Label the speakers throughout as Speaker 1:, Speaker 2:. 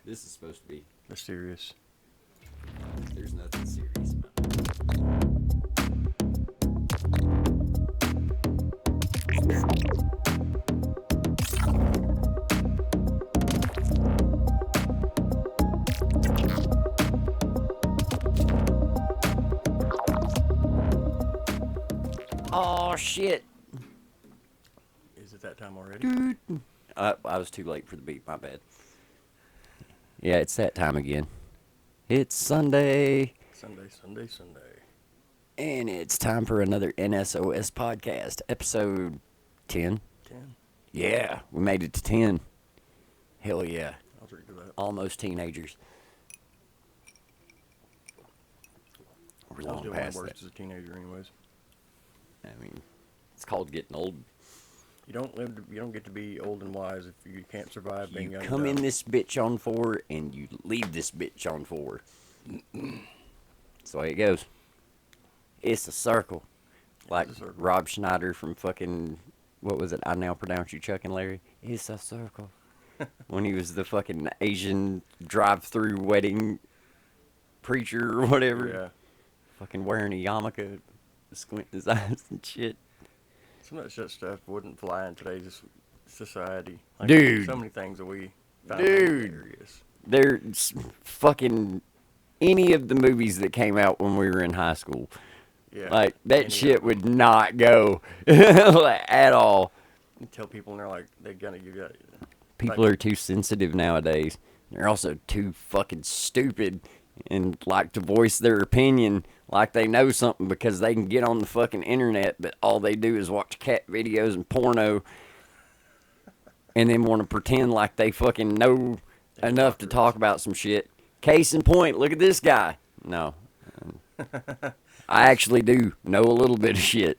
Speaker 1: This is supposed to be
Speaker 2: mysterious.
Speaker 1: There's nothing serious about it. Oh shit!
Speaker 2: Is it that time already?
Speaker 1: I was too late for the beat. My bad. Yeah, it's that time again. It's Sunday.
Speaker 2: Sunday.
Speaker 1: And it's time for another N.S.o.S Podcast, episode 10.
Speaker 2: 10.
Speaker 1: Yeah, we made it to 10. Hell yeah.
Speaker 2: I'll drink to that.
Speaker 1: Almost teenagers. We're
Speaker 2: I was
Speaker 1: long
Speaker 2: doing my
Speaker 1: past
Speaker 2: worst
Speaker 1: that.
Speaker 2: as a teenager, anyways.
Speaker 1: I mean, it's called getting old.
Speaker 2: You don't get to be old and wise if you can't survive being
Speaker 1: You
Speaker 2: young.
Speaker 1: come
Speaker 2: and
Speaker 1: in this bitch on 4, and you leave this bitch on 4. That's the way it goes. It's a circle. Like
Speaker 2: a circle.
Speaker 1: Rob Schneider from fucking, what was it? I Now Pronounce You Chuck and Larry. It's a circle. When he was the fucking Asian drive-through wedding preacher or whatever.
Speaker 2: Yeah.
Speaker 1: Fucking wearing a yarmulke, squinting his eyes and shit.
Speaker 2: Some of that shit stuff wouldn't fly in today's society. Like,
Speaker 1: Dude.
Speaker 2: So many things that we found
Speaker 1: Dude.
Speaker 2: hilarious.
Speaker 1: There's fucking any of the movies that came out when we were in high school.
Speaker 2: Yeah.
Speaker 1: Like,
Speaker 2: Any
Speaker 1: that
Speaker 2: of
Speaker 1: shit
Speaker 2: them.
Speaker 1: would not go at all.
Speaker 2: You tell people and they're like, they're gonna give you.
Speaker 1: People are too sensitive nowadays. They're also too fucking stupid and like to voice their opinion like they know something because they can get on the fucking internet, but all they do is watch cat videos and porno and then want to pretend like they fucking know enough to talk about some shit. Case in point, look at this guy. No. I actually do know a little bit of shit,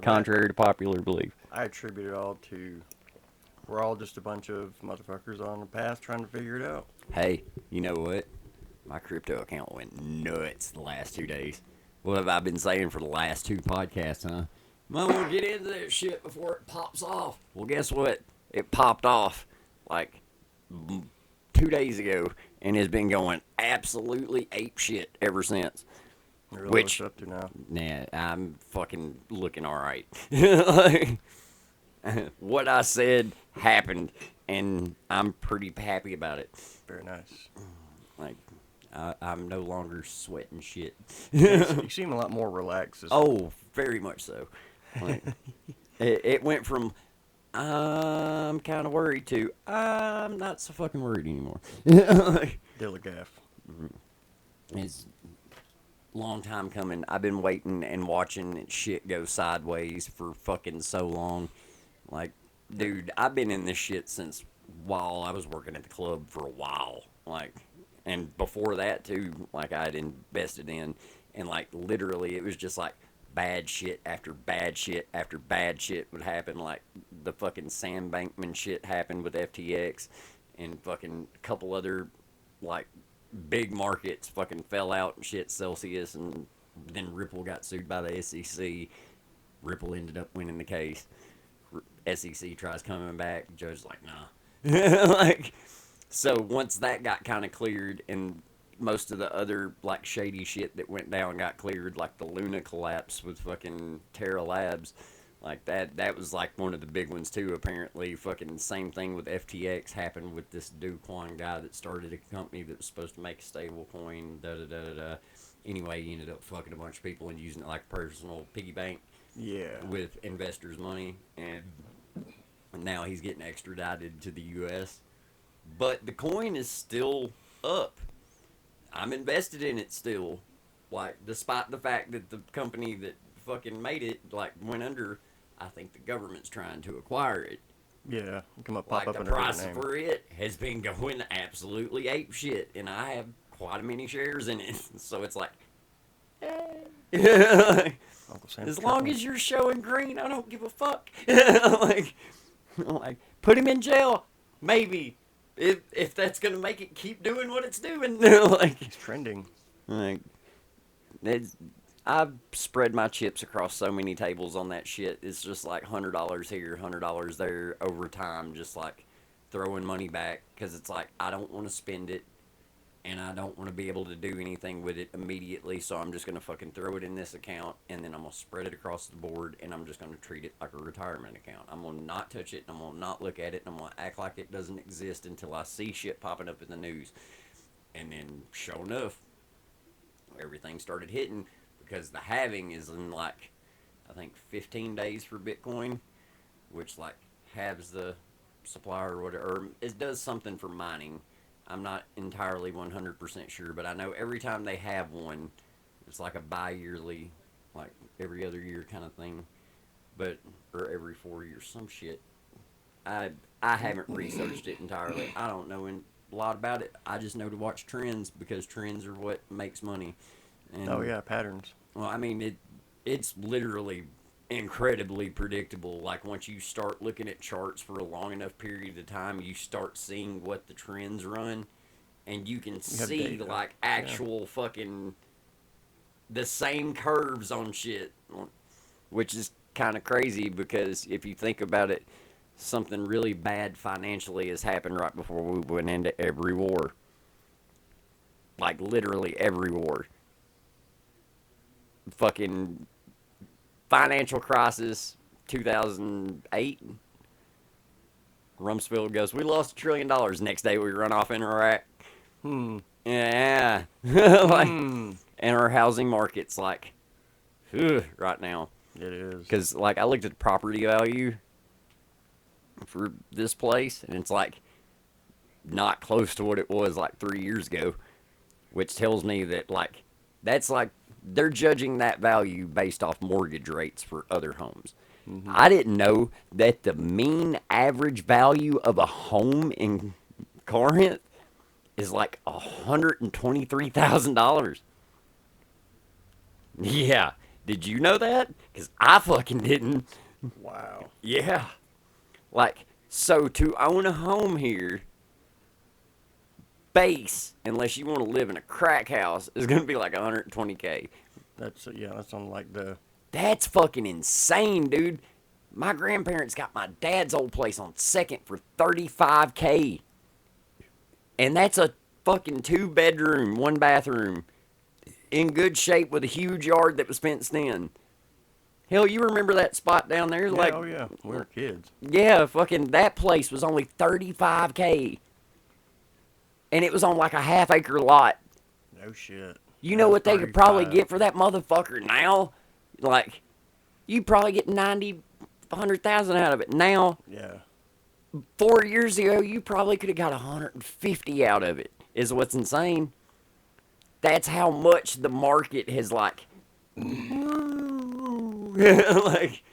Speaker 1: contrary to popular belief.
Speaker 2: I attribute it all to we're all just a bunch of motherfuckers on the path trying to figure it out.
Speaker 1: Hey, you know what? My crypto account went nuts the last 2 days. What have I been saying for the last 2 podcasts, huh? Might want to get into that shit before it pops off. Well, guess what? It popped off like 2 days ago and has been going absolutely ape shit ever since.
Speaker 2: Really
Speaker 1: Which,
Speaker 2: what's up to now?
Speaker 1: Nah, I'm fucking looking all right. Like, what I said happened, and I'm pretty happy about it.
Speaker 2: Very nice.
Speaker 1: Like, I'm no longer sweating shit.
Speaker 2: You seem a lot more relaxed.
Speaker 1: Oh, very much so. Like, it went from I'm kind of worried to I'm not so fucking worried anymore.
Speaker 2: Dilligaff.
Speaker 1: It's a long time coming. I've been waiting and watching shit go sideways for fucking so long. Like, dude, I've been in this shit since while I was working at the club for a while. Like, and before that too, like I'd invested in, and like literally it was just like bad shit after bad shit after bad shit would happen. Like the fucking Sam Bankman shit happened with FTX, and fucking a couple other like big markets fucking fell out and shit, Celsius, and then Ripple got sued by the SEC. Ripple ended up winning the case. SEC tries coming back. Judge's like, nah. Like, so once that got kind of cleared and most of the other like shady shit that went down got cleared, like the Luna collapse with fucking Terra Labs, like that was like one of the big ones too. Apparently, fucking same thing with FTX happened with this Do Kwon guy that started a company that was supposed to make a stable coin. Anyway, he ended up fucking a bunch of people and using it like a personal piggy bank.
Speaker 2: Yeah.
Speaker 1: With investors' money, and now he's getting extradited to the U.S. But the coin is still up. I'm invested in it still. Like, despite the fact that the company that fucking made it, like, went under, I think the government's trying to acquire it.
Speaker 2: Yeah. Pop up
Speaker 1: The
Speaker 2: under
Speaker 1: price
Speaker 2: different name.
Speaker 1: for it has been going absolutely ape shit, and I have quite a many shares in it. So it's like,
Speaker 2: Uncle Sam's
Speaker 1: as long
Speaker 2: trucking.
Speaker 1: as you're showing green, I don't give a fuck. like, put him in jail, maybe, if that's gonna make it keep doing what it's doing. Like,
Speaker 2: It's trending.
Speaker 1: like, I've spread my chips across so many tables on that shit. It's just like $100 here, $100 there over time, just like throwing money back because it's like I don't want to spend it and I don't want to be able to do anything with it immediately, so I'm just going to fucking throw it in this account and then I'm going to spread it across the board and I'm just going to treat it like a retirement account. I'm going to not touch it, and I'm going to not look at it, and I'm going to act like it doesn't exist until I see shit popping up in the news. And then, sure enough, everything started hitting because the halving is in like, I think 15 days for Bitcoin, which like halves the supply or whatever, or it does something for mining. I'm not entirely 100% sure, but I know every time they have one, it's like a bi-yearly, like every other year kind of thing, but, or every 4 years, some shit. I haven't researched it entirely. I don't know a lot about it. I just know to watch trends because trends are what makes money. And,
Speaker 2: Oh yeah, patterns.
Speaker 1: well, I mean, it's literally incredibly predictable. Like once you start looking at charts for a long enough period of time, you start seeing what the trends run, and you can see
Speaker 2: data.
Speaker 1: like actual fucking the same curves on shit, which is kind of crazy because if you think about it, something really bad financially has happened right before we went into every war. Like literally every war. Fucking financial crisis, 2008. Rumsfeld goes, "We lost $1 trillion." Next day we run off in Iraq. Yeah. Like, and our housing market's like, right now.
Speaker 2: It is.
Speaker 1: Because, like, I looked at the property value for this place, and it's like not close to what it was like 3 years ago, which tells me that, like, that's like they're judging that value based off mortgage rates for other homes. I didn't know that the mean average value of a home in Corinth is like $123,000. Yeah. Did you know that? Because I fucking didn't.
Speaker 2: Wow.
Speaker 1: Yeah. Like, so to own a home here, base, unless you want to live in a crack house, is going to be like $120K.
Speaker 2: That's on like the.
Speaker 1: That's fucking insane, dude. My grandparents got my dad's old place on Second for $35K. And that's a fucking 2-bedroom, 1-bathroom, in good shape with a huge yard that was fenced in. Hell, you remember that spot down there?
Speaker 2: Yeah,
Speaker 1: Like,
Speaker 2: oh yeah, we were kids.
Speaker 1: yeah, fucking that place was only $35K. And it was on like a half-acre lot.
Speaker 2: No shit.
Speaker 1: You know what they could probably
Speaker 2: 35.
Speaker 1: get for that motherfucker now? Like, you probably get 100,000 out of it. Now,
Speaker 2: Yeah.
Speaker 1: 4 years ago, you probably could have got 150 out of it, is what's insane. That's how much the market has, like, like,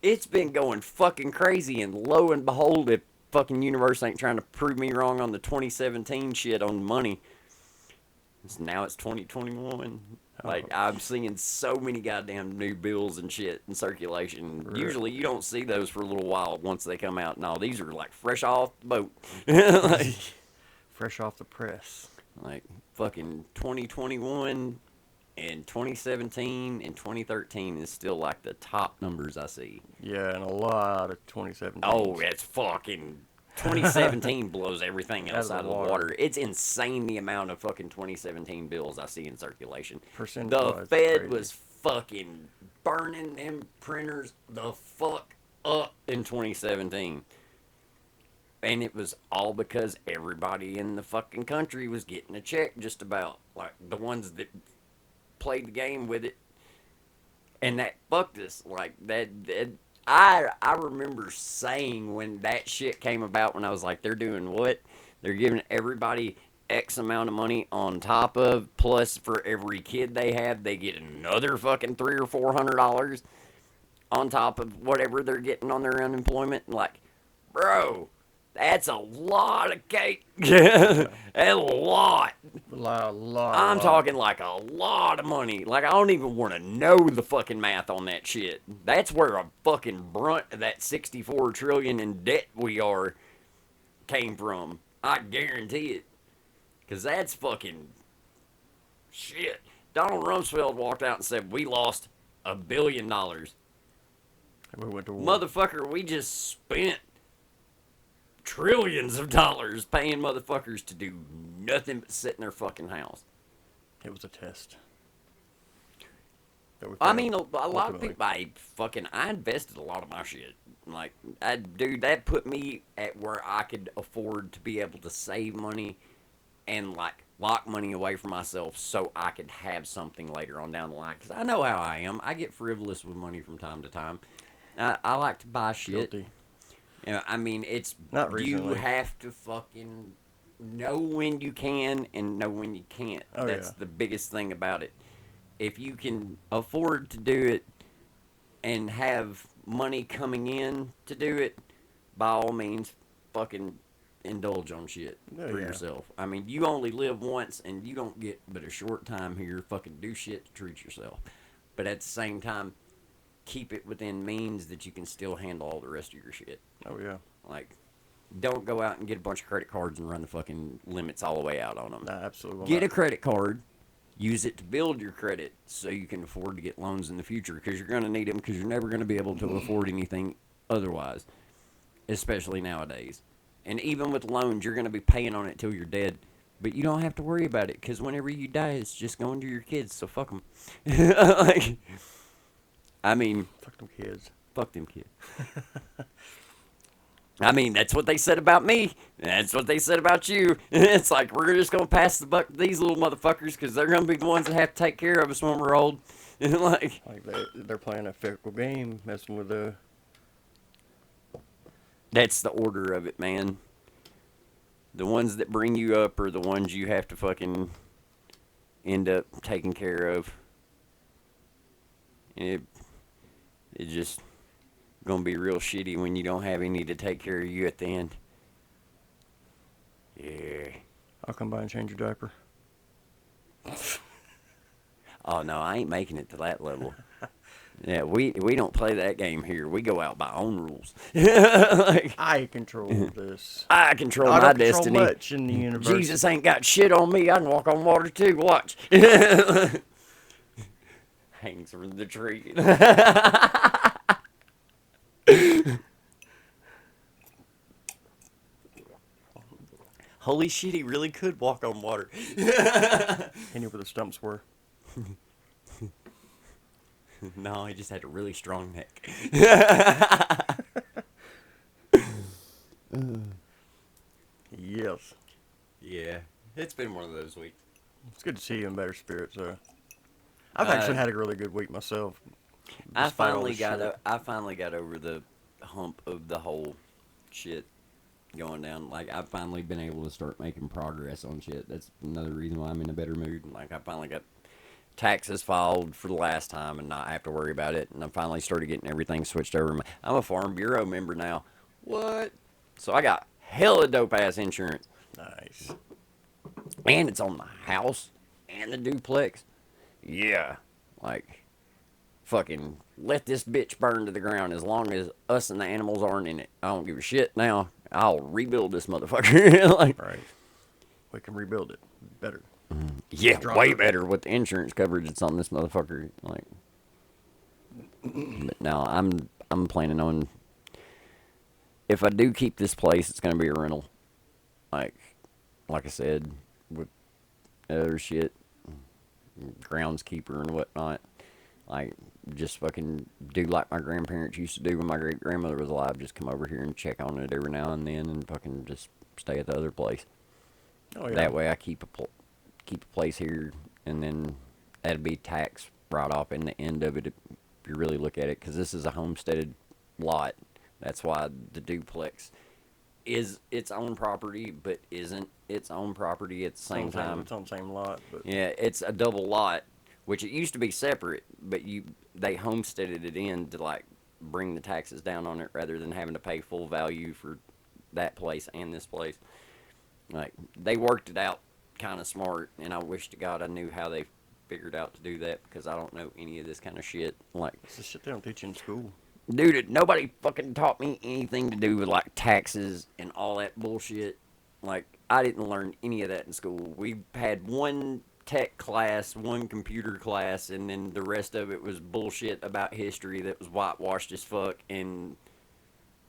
Speaker 1: it's been going fucking crazy, and lo and behold, if fucking universe ain't trying to prove me wrong on the 2017 shit on money, now it's 2021. Like, I'm seeing so many goddamn new bills and shit in circulation.
Speaker 2: Really?
Speaker 1: Usually you don't see those for a little while once they come out. No, these are like fresh off the boat. like,
Speaker 2: Fresh off the press.
Speaker 1: like fucking 2021 and 2017 and 2013 is still like the top numbers I see.
Speaker 2: Yeah, and a lot of 2017.
Speaker 1: Oh, it's fucking 2017 blows everything else out of the water. It's insane the amount of fucking 2017 bills I see in circulation. The Fed was fucking burning them printers the fuck up in 2017. And it was all because everybody in the fucking country was getting a check just about. Like, the ones that played the game with it. And that fucked us. Like, I remember saying when that shit came about, when I was like, they're doing what? They're giving everybody X amount of money on top of, plus for every kid they have, they get another fucking $300 or $400 on top of whatever they're getting on their unemployment. Like, bro, that's a lot of cake. That's a lot. I'm talking like a lot of money. Like, I don't even want to know the fucking math on that shit. That's where a fucking brunt of that 64 trillion in debt we are came from. I guarantee it. Because that's fucking shit. Donald Rumsfeld walked out and said, we lost $1 billion.
Speaker 2: We went to war.
Speaker 1: Motherfucker, we just spent $1 trillions of dollars paying motherfuckers to do nothing but sit in their fucking house.
Speaker 2: It was a test.
Speaker 1: I mean, a lot of people, I invested a lot of my shit. Like, dude, that put me at where I could afford to be able to save money and, like, lock money away from myself so I could have something later on down the line. Because I know how I am. I get frivolous with money from time to time. I like to buy shit.
Speaker 2: Guilty.
Speaker 1: You know, I mean, it's...
Speaker 2: Not recently.
Speaker 1: You have to fucking know when you can and know when you can't.
Speaker 2: Oh,
Speaker 1: That's
Speaker 2: yeah.
Speaker 1: the biggest thing about it. If you can afford to do it and have money coming in to do it, by all means, fucking indulge on shit for yourself. I mean, you only live once and you don't get but a short time here. Fucking do shit to treat yourself. But at the same time, keep it within means that you can still handle all the rest of your shit.
Speaker 2: Oh, yeah.
Speaker 1: Like, don't go out and get a bunch of credit cards and run the fucking limits all the way out on them.
Speaker 2: Nah, absolutely
Speaker 1: Get
Speaker 2: not.
Speaker 1: a credit card. Use it to build your credit so you can afford to get loans in the future, because you're going to need them, because you're never going to be able to afford anything otherwise, especially nowadays. And even with loans, you're going to be paying on it till you're dead, but you don't have to worry about it, because whenever you die, it's just going to your kids, so fuck them. Like, I mean...
Speaker 2: Fuck them kids.
Speaker 1: Fuck them kids. I mean, that's what they said about me. That's what they said about you. It's like, we're just going to pass the buck to these little motherfuckers because they're going to be the ones that have to take care of us when we're old. like
Speaker 2: they're playing a fickle game, messing with the...
Speaker 1: That's the order of it, man. The ones that bring you up are the ones you have to fucking end up taking care of. It's just... gonna be real shitty when you don't have any to take care of you at the end. Yeah.
Speaker 2: I'll come by and change your diaper.
Speaker 1: Oh no, I ain't making it to that level. Yeah, we don't play that game here. We go out by our own rules. Like,
Speaker 2: I control this.
Speaker 1: I control
Speaker 2: I
Speaker 1: my
Speaker 2: don't control
Speaker 1: destiny.
Speaker 2: much in the universe.
Speaker 1: Jesus ain't got shit on me. I can walk on water too. Watch. Hangs from the tree. Holy shit, he really could walk on water.
Speaker 2: He knew where the stumps were.
Speaker 1: No, he just had a really strong neck.
Speaker 2: Yes.
Speaker 1: Yeah, it's been one of those weeks.
Speaker 2: It's good to see you in better spirits, though. I've actually had a really good week myself.
Speaker 1: I
Speaker 2: despite all
Speaker 1: finally
Speaker 2: this
Speaker 1: got
Speaker 2: shit.
Speaker 1: I finally got over the hump of the whole shit going down. Like, I've finally been able to start making progress on shit. That's another reason why I'm in a better mood. Like, I finally got taxes filed for the last time and not have to worry about it. And I finally started getting everything switched over. I'm a Farm Bureau member now. What? So I got hella dope ass insurance.
Speaker 2: Nice.
Speaker 1: And it's on the house and the duplex. Yeah. Like, fucking let this bitch burn to the ground as long as us and the animals aren't in it. I don't give a shit now. I'll rebuild this motherfucker. Like,
Speaker 2: Right. We can rebuild it better.
Speaker 1: yeah,
Speaker 2: Stronger.
Speaker 1: way better with the insurance coverage that's on this motherfucker. Like, but now I'm planning on, if I do keep this place, it's gonna be a rental. Like I said, with other shit, groundskeeper and whatnot. Like, just fucking do like my grandparents used to do when my great grandmother was alive. Just come over here and check on it every now and then, and fucking just stay at the other place.
Speaker 2: Oh, yeah.
Speaker 1: That way, I keep a place here, and then that'd be tax right off in the end of it if you really look at it, because this is a homesteaded lot. That's why the duplex is its own property, but isn't its own property at the same time.
Speaker 2: It's on the same lot. But
Speaker 1: Yeah, it's a double lot, which it used to be separate, but they homesteaded it in to, like, bring the taxes down on it rather than having to pay full value for that place and this place. Like, they worked it out kind of smart, and I wish to God I knew how they figured out to do that, because I don't know any of this kind of shit. Like,
Speaker 2: it's the shit they don't teach you in school.
Speaker 1: dude, nobody fucking taught me anything to do with, like, taxes and all that bullshit. Like, I didn't learn any of that in school. We had one tech class, one computer class, and then the rest of it was bullshit about history that was whitewashed as fuck, and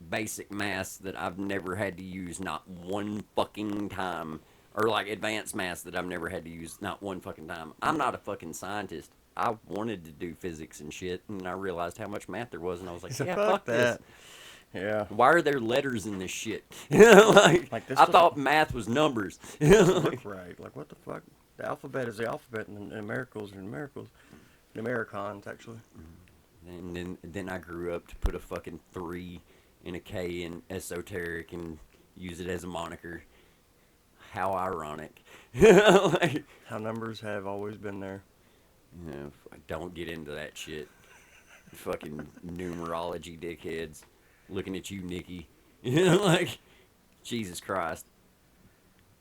Speaker 1: basic math that I've never had to use not one fucking time. Or like advanced math that I've never had to use not one fucking time. I'm not a fucking scientist. I wanted to do physics and shit, and I realized how much math there was, and I was like, yeah, fuck this.
Speaker 2: Yeah.
Speaker 1: Why are there letters in this shit? Like
Speaker 2: this
Speaker 1: I thought math was numbers.
Speaker 2: Look right. Like, what the fuck? The alphabet is the alphabet, and numericals are numericals. Numericons, actually.
Speaker 1: And then I grew up to put a fucking 3 and a K in esoteric and use it as a moniker. How ironic. Like,
Speaker 2: how numbers have always been there.
Speaker 1: You know, don't get into that shit. Fucking numerology dickheads. Looking at you, Nikki. You know, like, Jesus Christ.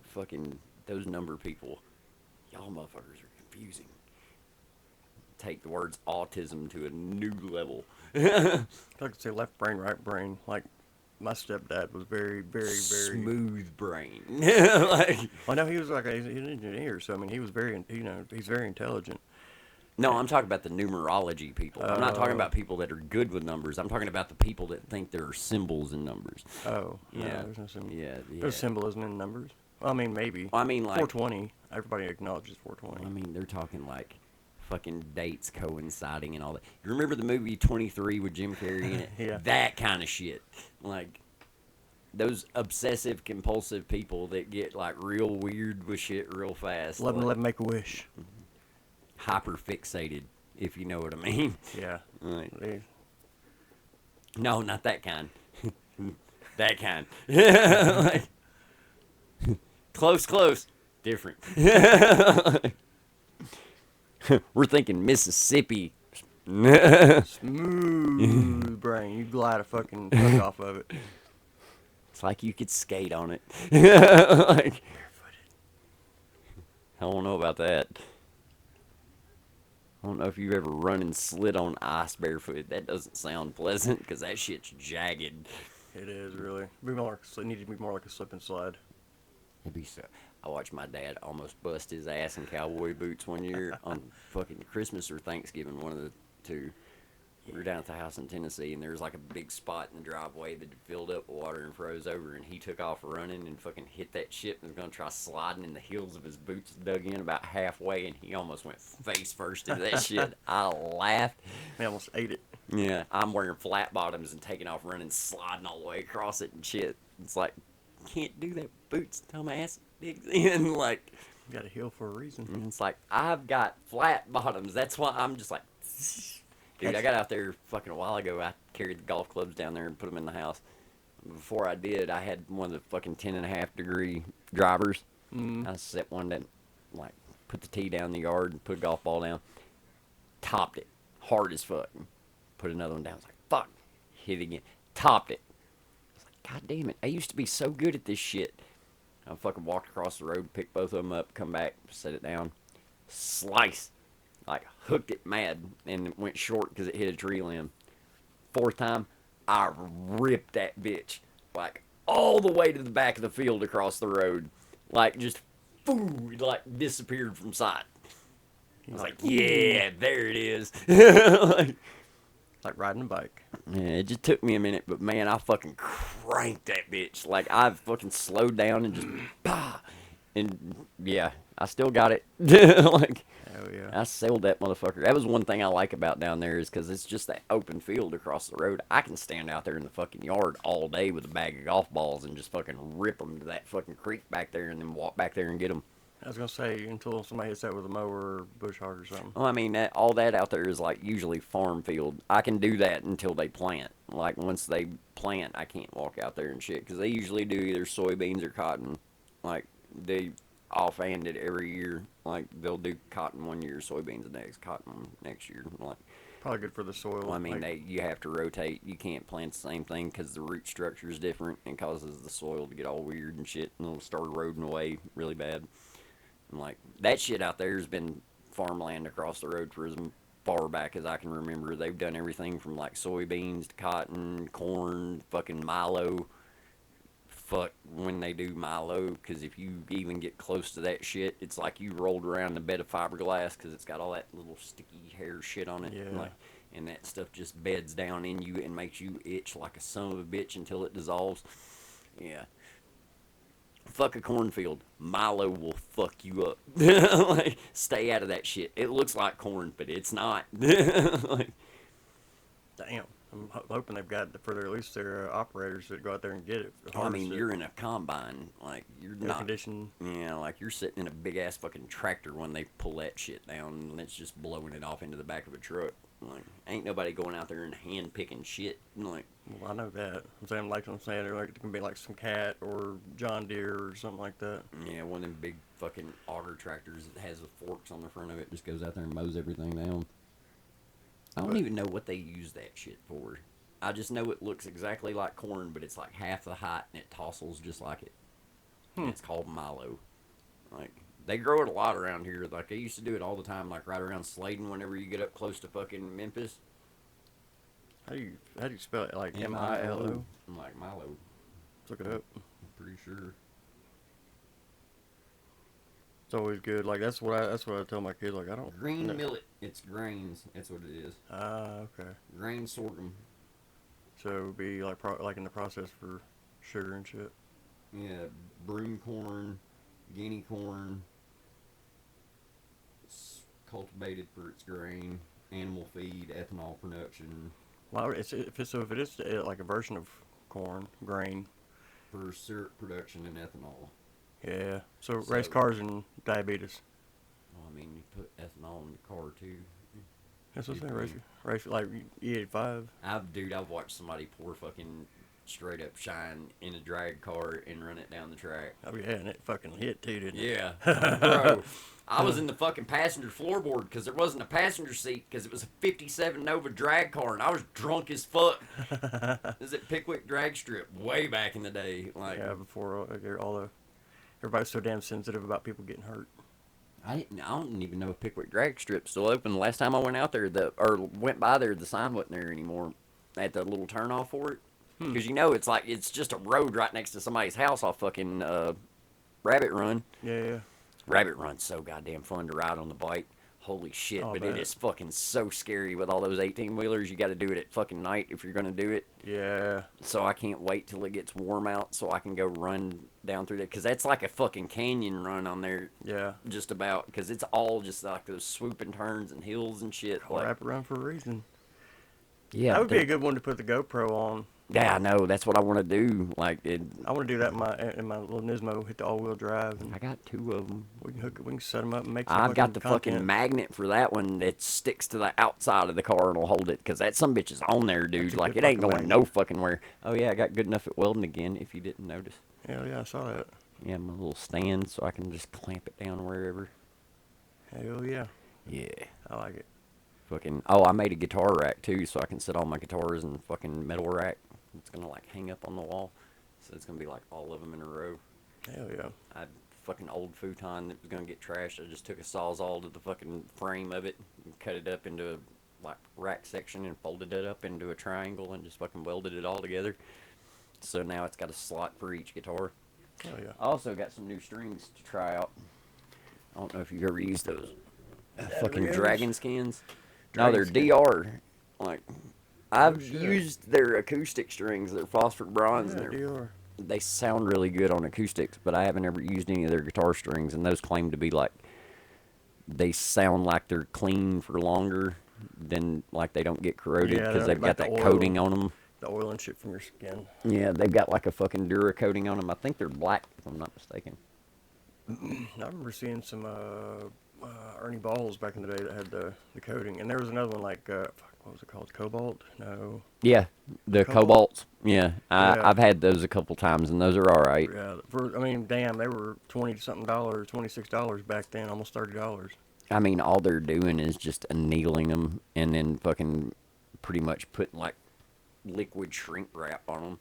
Speaker 1: Fucking, those number people. Y'all motherfuckers are confusing. Take the words autism to a new level.
Speaker 2: I could say left brain, right brain. Like, my stepdad was very, very, very...
Speaker 1: smooth brain. Like,
Speaker 2: well, no, he was like an engineer, so, I mean, he was very, he's very intelligent.
Speaker 1: No, I'm talking about the numerology people. I'm not talking about people that are good with numbers. I'm talking about the people that think there are symbols in numbers.
Speaker 2: Oh,
Speaker 1: yeah.
Speaker 2: No, there's no symbol.
Speaker 1: Yeah.
Speaker 2: There's symbolism in numbers. Well, I mean, maybe.
Speaker 1: Well, I mean, like
Speaker 2: 420. Everybody acknowledges 420.
Speaker 1: I mean, they're talking like fucking dates coinciding and all that. You remember the movie 23 with Jim Carrey in it?
Speaker 2: Yeah.
Speaker 1: That kind of shit. Like, those obsessive compulsive people that get like real weird with shit real fast.
Speaker 2: 11-11 Make-A-Wish.
Speaker 1: Hyper fixated, if you know what I mean.
Speaker 2: Yeah.
Speaker 1: Right. No, not that kind. That kind. Like, close. Different. We're thinking Mississippi.
Speaker 2: Smooth brain. You glide a fucking fuck off of it.
Speaker 1: It's like you could skate on it. Like, I don't know about that. I don't know if you've ever run and slid on ice barefoot. That doesn't sound pleasant because that shit's jagged.
Speaker 2: It is, really. It needed to be more like a slip and slide.
Speaker 1: It'd be so. I watched my dad almost bust his ass in cowboy boots one year on fucking Christmas or Thanksgiving, one of the two. We were down at the house in Tennessee, and there was like a big spot in the driveway that filled up with water and froze over, and he took off running and fucking hit that shit and was going to try sliding, and the heels of his boots dug in about halfway, and he almost went face first into that shit. I laughed.
Speaker 2: He almost ate it.
Speaker 1: Yeah, I'm wearing flat bottoms and taking off running, sliding all the way across it and shit. It's like, can't do that, boots, dumbass. Digs in, like.
Speaker 2: You got to heal for a reason.
Speaker 1: And it's like, I've got flat bottoms. That's why I'm just like, dude, I got out there fucking a while ago. I carried the golf clubs down there and put them in the house. Before I did, I had one of the fucking 10.5-degree drivers. I set one that, like, put the tee down in the yard and put a golf ball down. Topped it. Hard as fuck. Put another one down. I was like, fuck. Hit it again. Topped it. I was like, God damn it. I used to be so good at this shit. I fucking walked across the road, picked both of them up, come back, set it down. Slice. Like, hooked it mad, and it went short because it hit a tree limb. Fourth time, I ripped that bitch, like, all the way to the back of the field across the road. Like, just, food, like, disappeared from sight. I was like, yeah, there it is.
Speaker 2: Like riding a bike.
Speaker 1: Yeah, it just took me a minute, but man, I fucking cranked that bitch. Like, I fucking slowed down and just, bah! And, yeah, I still got it. Like,
Speaker 2: hell yeah.
Speaker 1: I sailed that motherfucker. That was one thing I like about down there is because it's just that open field across the road. I can stand out there in the fucking yard all day with a bag of golf balls and just fucking rip them to that fucking creek back there and then walk back there and get them.
Speaker 2: I was going to say, until somebody hits that with a mower or bush hog or something.
Speaker 1: Well, I mean, all that out there is, like, usually farm field. I can do that until they plant. Like, once they plant, I can't walk out there and shit. Because they usually do either soybeans or cotton. Like, they offhand it every year. Like, they'll do cotton one year, soybeans the next, cotton next year. Like,
Speaker 2: probably good for the soil.
Speaker 1: well, I mean,
Speaker 2: like,
Speaker 1: you have to rotate. You can't plant the same thing because the root structure is different and causes the soil to get all weird and shit. And it'll start eroding away really bad. And, like, that shit out there has been farmland across the road for as far back as I can remember. They've done everything from, like, soybeans to cotton, corn, fucking Milo. Fuck when they do Milo, because if you even get close to that shit, it's like you rolled around a bed of fiberglass because it's got all that little sticky hair shit on it.
Speaker 2: Yeah.
Speaker 1: And, like, and that stuff just beds down in you and makes you itch like a son of a bitch until it dissolves. Yeah. Fuck a cornfield. Milo will fuck you up. Like, stay out of that shit. It looks like corn, but it's not. Like,
Speaker 2: Damn. I'm hoping they've got for their, at least their operators that go out there and get it.
Speaker 1: I mean, you're in a combine. Like, you're
Speaker 2: air
Speaker 1: not.
Speaker 2: conditioned.
Speaker 1: Yeah, like you're sitting in a big ass fucking tractor when they pull that shit down and it's just blowing it off into the back of a truck. Like, ain't nobody going out there and hand picking shit. Like,
Speaker 2: Well, I know that. I'm saying, they're like, it can be like some Cat or John Deere or something like that.
Speaker 1: yeah, one of them big fucking auger tractors that has the forks on the front of it just goes out there and mows everything down. I don't even know what they use that shit for. I just know it looks exactly like corn, but it's like half the height and it tossles just like it. And it's called Milo. Like, they grow it a lot around here. Like, they used to do it all the time, like right around Sladen whenever you get up close to fucking Memphis.
Speaker 2: How do you spell it? Like Milo?
Speaker 1: I'm like, Milo.
Speaker 2: Let's look it up.
Speaker 1: I'm pretty sure.
Speaker 2: It's always good. Like that's what I tell my kids. Like I don't
Speaker 1: Green
Speaker 2: know.
Speaker 1: millet. It's grains. That's what it is.
Speaker 2: Ah, okay.
Speaker 1: Grain sorghum.
Speaker 2: So it would be like like in the process for sugar and shit.
Speaker 1: Yeah, broom corn, guinea corn. It's cultivated for its grain, animal feed, ethanol production.
Speaker 2: Well, if it is like a version of corn grain.
Speaker 1: For syrup production and ethanol.
Speaker 2: Yeah. So race cars and diabetes.
Speaker 1: Well, I mean, you put ethanol in the car too.
Speaker 2: That's what I'm saying. Race like E85.
Speaker 1: I've watched somebody pour fucking straight up shine in a drag car and run it down the track.
Speaker 2: Oh yeah, and it fucking hit too, didn't it?
Speaker 1: Yeah, bro. I was in the fucking passenger floorboard because there wasn't a passenger seat because it was a '57 Nova drag car and I was drunk as fuck. It was at Pickwick Drag Strip way back in the day. Like,
Speaker 2: Yeah, before everybody's so damn sensitive about people getting hurt.
Speaker 1: I don't even know if Pickwick Drag Strip's still open. The last time I went out there, went by there, the sign wasn't there anymore. They had the little turnoff for it. Because it's just a road right next to somebody's house off fucking Rabbit Run.
Speaker 2: Yeah.
Speaker 1: Rabbit Run's so goddamn fun to ride on the bike. Holy shit,
Speaker 2: Oh,
Speaker 1: but
Speaker 2: man.
Speaker 1: it is fucking so scary with all those 18-wheelers. You got to do it at fucking night if you're going to do it.
Speaker 2: Yeah.
Speaker 1: So I can't wait till it gets warm out so I can go run down through there. Because that's like a fucking canyon run on there.
Speaker 2: Yeah.
Speaker 1: Just about. Because it's all just like those swooping turns and hills and shit.
Speaker 2: I'll wrap around for a reason.
Speaker 1: Yeah.
Speaker 2: That would be a good one to put the GoPro on.
Speaker 1: Yeah, I know. That's what I want to do. I want
Speaker 2: to do that in my little N.S.o.S, hit the all-wheel drive. And
Speaker 1: I got two of them.
Speaker 2: we can set them up and make some
Speaker 1: I've got the
Speaker 2: content.
Speaker 1: fucking magnet for that one that sticks to the outside of the car and will hold it. Because that sumbitch is on there, dude.
Speaker 2: That's a
Speaker 1: Like,
Speaker 2: good
Speaker 1: it ain't
Speaker 2: fucking
Speaker 1: going
Speaker 2: magnet.
Speaker 1: no fucking where. Oh, yeah, I got good enough at welding again, if you didn't notice.
Speaker 2: Hell yeah, I saw that.
Speaker 1: Yeah, my little stand so I can just clamp it down wherever.
Speaker 2: Hell yeah.
Speaker 1: Yeah.
Speaker 2: I like it.
Speaker 1: Fucking. Oh, I made a guitar rack, too, so I can set all my guitars in the fucking metal rack. It's going to, like, hang up on the wall. So it's going to be, like, all of them in a row.
Speaker 2: Hell yeah.
Speaker 1: I had a fucking old futon that was going to get trashed. I just took a Sawzall to the fucking frame of it and cut it up into a, like, rack section and folded it up into a triangle and just fucking welded it all together. So now it's got a slot for each guitar.
Speaker 2: Hell yeah.
Speaker 1: I also got some new strings to try out. I don't know if you've ever used those fucking dragon skins. No, they're DR. Like, I've used their acoustic strings. They're phosphoric bronze.
Speaker 2: Yeah,
Speaker 1: And
Speaker 2: DR.
Speaker 1: they sound really good on acoustics, but I haven't ever used any of their guitar strings, and those claim to be like, they sound like they're clean for longer than, like, they don't get corroded
Speaker 2: Yeah,
Speaker 1: because they've
Speaker 2: like
Speaker 1: got
Speaker 2: the
Speaker 1: that
Speaker 2: oil.
Speaker 1: coating on them.
Speaker 2: The oil and shit from your skin.
Speaker 1: Yeah, they've got like a fucking Dura coating on them. I think they're black, if I'm not mistaken.
Speaker 2: I remember seeing some Ernie Balls back in the day that had the coating, and there was another one like what was it called? Cobalt? No.
Speaker 1: Yeah, the
Speaker 2: Cobalt.
Speaker 1: Cobalts. Yeah,
Speaker 2: Yeah.
Speaker 1: I've had those a couple times, and those are all right.
Speaker 2: Yeah. Damn, they were $20-something, $26 back then, almost $30.
Speaker 1: I mean, all they're doing is just annealing them and then fucking pretty much putting like liquid shrink wrap on them.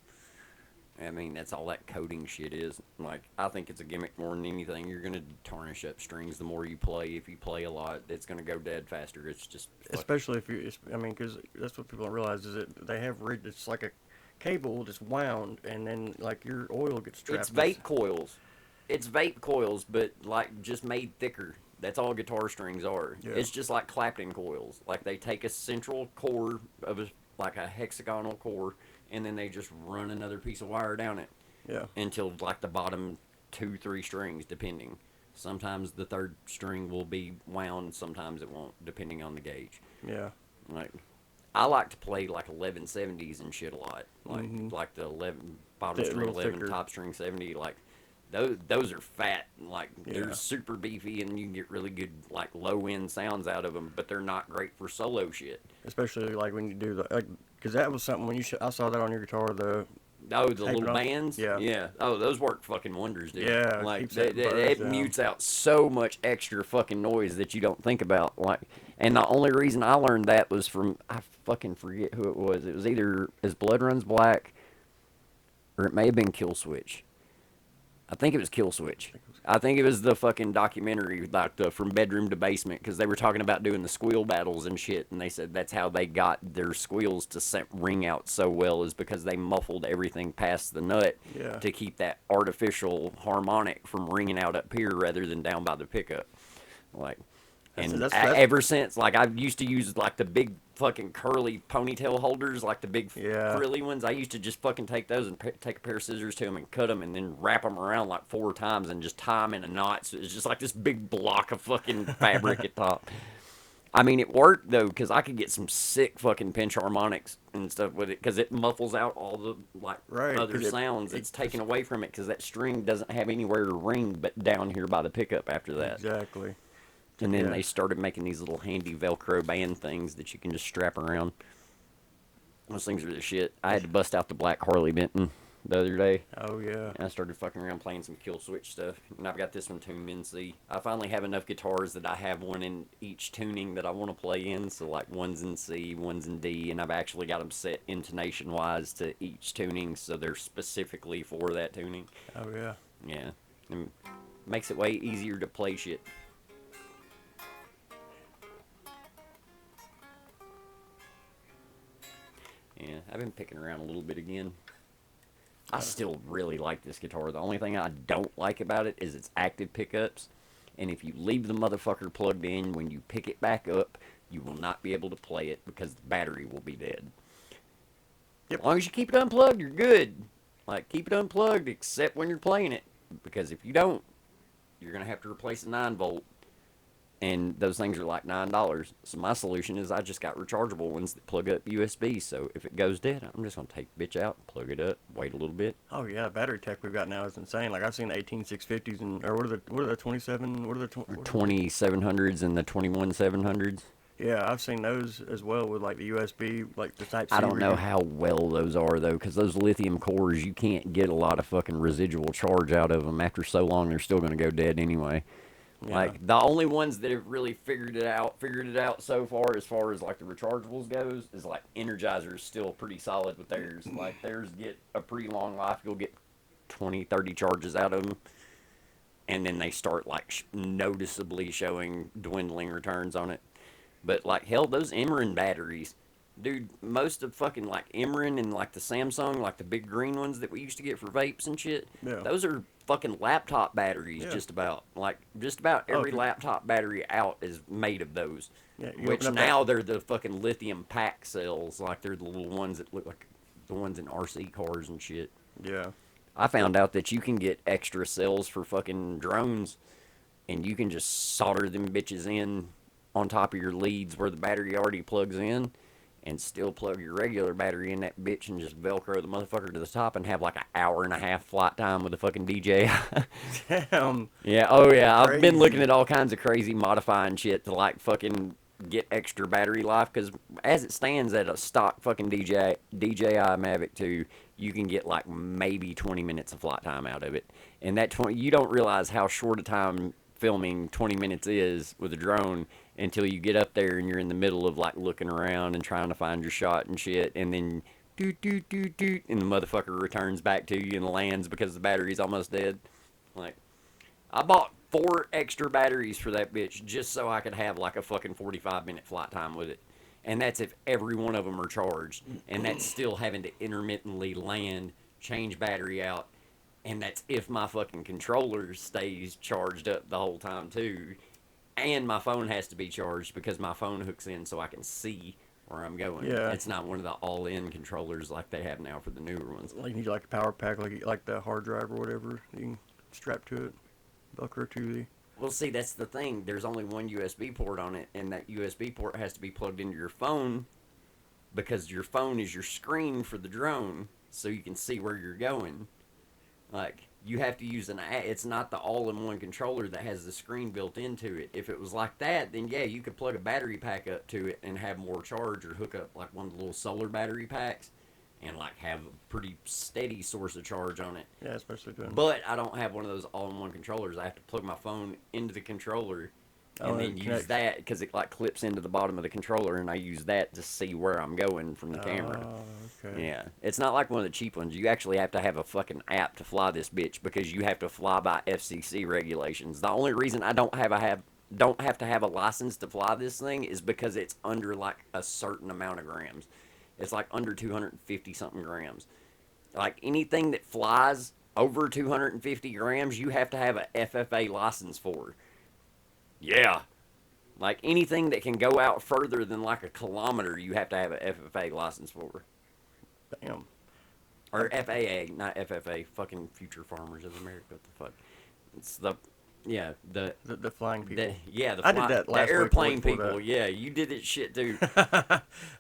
Speaker 1: I mean, that's all that coating shit is. Like, I think it's a gimmick more than anything. You're gonna tarnish up strings the more you play. If you play a lot, it's gonna go dead faster. It's just
Speaker 2: Especially if you, because that's what people don't realize is that they have rigged. It's like a cable just wound, and then like your oil gets trapped.
Speaker 1: It's vape coils. It's vape coils, but like just made thicker. That's all guitar strings are.
Speaker 2: Yeah.
Speaker 1: It's just like Clapton coils. Like they take a central core of like a hexagonal core, and then they just run another piece of wire down it.
Speaker 2: Yeah.
Speaker 1: Until like the bottom 2-3 strings, depending. Sometimes the third string will be wound, sometimes it won't, depending on the gauge.
Speaker 2: Yeah.
Speaker 1: Like, I like to play like 1170s and shit a lot. Like
Speaker 2: Mhm.
Speaker 1: like the 11 bottom
Speaker 2: They're a
Speaker 1: string
Speaker 2: little
Speaker 1: 11,
Speaker 2: thicker.
Speaker 1: top string 70. Like those are fat. Like
Speaker 2: Yeah.
Speaker 1: they're super beefy, and you can get really good like low end sounds out of them. But they're not great for solo shit.
Speaker 2: Especially like when you do the, like, because that was something when I saw that on your guitar.
Speaker 1: Oh, the
Speaker 2: Tape it
Speaker 1: little
Speaker 2: on?
Speaker 1: bands?
Speaker 2: Yeah.
Speaker 1: Yeah. Oh, those work fucking wonders, dude.
Speaker 2: Yeah, it
Speaker 1: Like,
Speaker 2: keeps that buzz
Speaker 1: it
Speaker 2: down.
Speaker 1: mutes out so much extra fucking noise that you don't think about. Like, and the only reason I learned that was from, I fucking forget who it was. It was either As Blood Runs Black, or it may have been Kill Switch. I think it was Kill Switch. I think it was the fucking documentary, like the From Bedroom to Basement, because they were talking about doing the squeal battles and shit, and they said that's how they got their squeals to ring out so well, is because they muffled everything past the nut
Speaker 2: Yeah.
Speaker 1: to keep that artificial harmonic from ringing out up here rather than down by the pickup. Like, and ever since, like, I used to use like the big fucking curly ponytail holders, like the big
Speaker 2: Yeah.
Speaker 1: frilly ones. I used to just fucking take those and take a pair of scissors to them and cut them, and then wrap them around like 4 times and just tie them in a knot. So it's just like this big block of fucking fabric at top. I mean, it worked though, because I could get some sick fucking pinch harmonics and stuff with it, because it muffles out all the like
Speaker 2: Right,
Speaker 1: other
Speaker 2: 'cause
Speaker 1: sounds. It's taken away from it because that string doesn't have anywhere to ring but down here by the pickup after that.
Speaker 2: Exactly.
Speaker 1: And then
Speaker 2: Yeah.
Speaker 1: they started making these little handy Velcro band things that you can just strap around. Those things are the shit. I had to bust out the black Harley Benton the other day.
Speaker 2: Oh yeah.
Speaker 1: And I started fucking around playing some Kill Switch stuff. And I've got this one tuned in C. I finally have enough guitars that I have one in each tuning that I want to play in. So like one's in C, one's in D. And I've actually got them set intonation-wise to each tuning, so they're specifically for that tuning.
Speaker 2: Oh yeah.
Speaker 1: Yeah. And makes it way easier to play shit. Yeah, I've been picking around a little bit again. I still really like this guitar. The only thing I don't like about it is its active pickups. And if you leave the motherfucker plugged in, when you pick it back up, you will not be able to play it because the battery will be dead.
Speaker 2: Yep.
Speaker 1: As long as you keep it unplugged, you're good. Like, keep it unplugged except when you're playing it. Because if you don't, you're going to have to replace a 9-volt. And those things are like $9. So my solution is I just got rechargeable ones that plug up USB. So if it goes dead, I'm just going to take the bitch out, plug it up, wait a little bit.
Speaker 2: Oh yeah, the battery tech we've got now is insane. Like I've seen the 18650s and or what are the 27? What are the
Speaker 1: 2700s and the 21700s.
Speaker 2: Yeah, I've seen those as well with like the USB, like the Type C.
Speaker 1: I don't know
Speaker 2: reader.
Speaker 1: how well those are though, because those lithium cores, you can't get a lot of fucking residual charge out of them. After so long, they're still going to go dead anyway.
Speaker 2: Yeah.
Speaker 1: Like the only ones that have really figured it out so far as like the rechargeables goes, is like Energizer's still pretty solid with theirs. Like theirs get a pretty long life. You'll get 20-30 charges out of them, and then they start like noticeably showing dwindling returns on it. But like hell, those Erin batteries, dude, most of fucking like Erin and like the Samsung, like the big green ones that we used to get for vapes and shit,
Speaker 2: Yeah.
Speaker 1: those are fucking laptop batteries.
Speaker 2: Yeah.
Speaker 1: Just about like just about every laptop battery out is made of those.
Speaker 2: Yeah, you
Speaker 1: Which
Speaker 2: open up
Speaker 1: now they're the fucking lithium pack cells, like they're the little ones that look like the ones in RC cars and shit.
Speaker 2: Yeah.
Speaker 1: I found out that you can get extra cells for fucking drones, and you can just solder them bitches in on top of your leads where the battery already plugs in, and still plug your regular battery in that bitch and just Velcro the motherfucker to the top and have like an hour and a half flight time with a fucking DJ.
Speaker 2: Damn.
Speaker 1: Yeah, oh yeah, I've been
Speaker 2: Crazy.
Speaker 1: looking at all kinds of crazy modifying shit to like fucking get extra battery life, because as it stands at a stock fucking DJI Mavic 2, you can get like maybe 20 minutes of flight time out of it. And that 20, you don't realize how short a time filming 20 minutes is with a drone until you get up there and you're in the middle of like looking around and trying to find your shot and shit, and then doot doot doot doot, and the motherfucker returns back to you and lands because the battery's almost dead. Like, I bought 4 extra batteries for that bitch just so I could have like a fucking 45-minute flight time with it. And that's if every one of them are charged. And that's still having to intermittently land, change battery out. And that's if my fucking controller stays charged up the whole time too. And my phone has to be charged because my phone hooks in so I can see where I'm going.
Speaker 2: Yeah.
Speaker 1: It's not one of the all-in controllers like they have now for the newer ones.
Speaker 2: Like you need like a power pack, like the hard drive or whatever. You can strap to it, Velcro to the.
Speaker 1: Well, see, that's the thing. There's only one USB port on it, and that USB port has to be plugged into your phone because your phone is your screen for the drone, so you can see where you're going. Like, you have to use it's not the all-in-one controller that has the screen built into it. If it was like that, then yeah, you could plug a battery pack up to it and have more charge, or hook up like one of the little solar battery packs and like have a pretty steady source of charge on it.
Speaker 2: Yeah, especially doing.
Speaker 1: But I don't have one of those all-in-one controllers. I have to plug my phone into the controller and then use that because it like clips into the bottom of the controller, and I use that to see where I'm going from the camera.
Speaker 2: Okay.
Speaker 1: Yeah, it's not like one of the cheap ones. You actually have to have a fucking app to fly this bitch because you have to fly by FCC regulations. The only reason I don't have to have a license to fly this thing is because it's under like a certain amount of grams. It's like under 250 something grams. Like anything that flies over 250 grams, you have to have a FFA license for. Yeah. Like anything that can go out further than like a kilometer, you have to have a FFA license for.
Speaker 2: Damn.
Speaker 1: Or FAA, not FFA. Fucking Future Farmers of America. What the fuck? It's the
Speaker 2: flying people.
Speaker 1: I
Speaker 2: did that last
Speaker 1: the
Speaker 2: week
Speaker 1: airplane
Speaker 2: before
Speaker 1: people.
Speaker 2: that.
Speaker 1: Yeah, you did that shit too.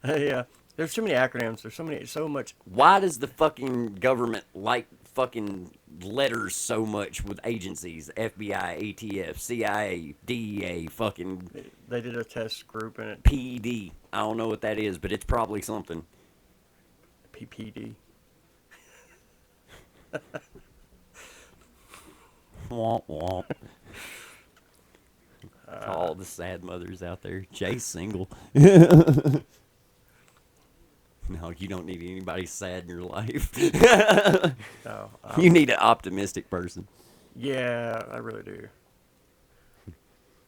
Speaker 2: Yeah. There's too many acronyms. There's so much.
Speaker 1: Why does the fucking government like fucking letters so much with agencies? FBI, ATF, CIA, DEA, fucking
Speaker 2: They did a test group in it.
Speaker 1: PED. I don't know what that is, but it's probably something.
Speaker 2: PPD.
Speaker 1: Womp womp. To all the sad mothers out there. Jay's single. No, you don't need anybody sad in your life.
Speaker 2: No,
Speaker 1: You need an optimistic person.
Speaker 2: yeah, I really do.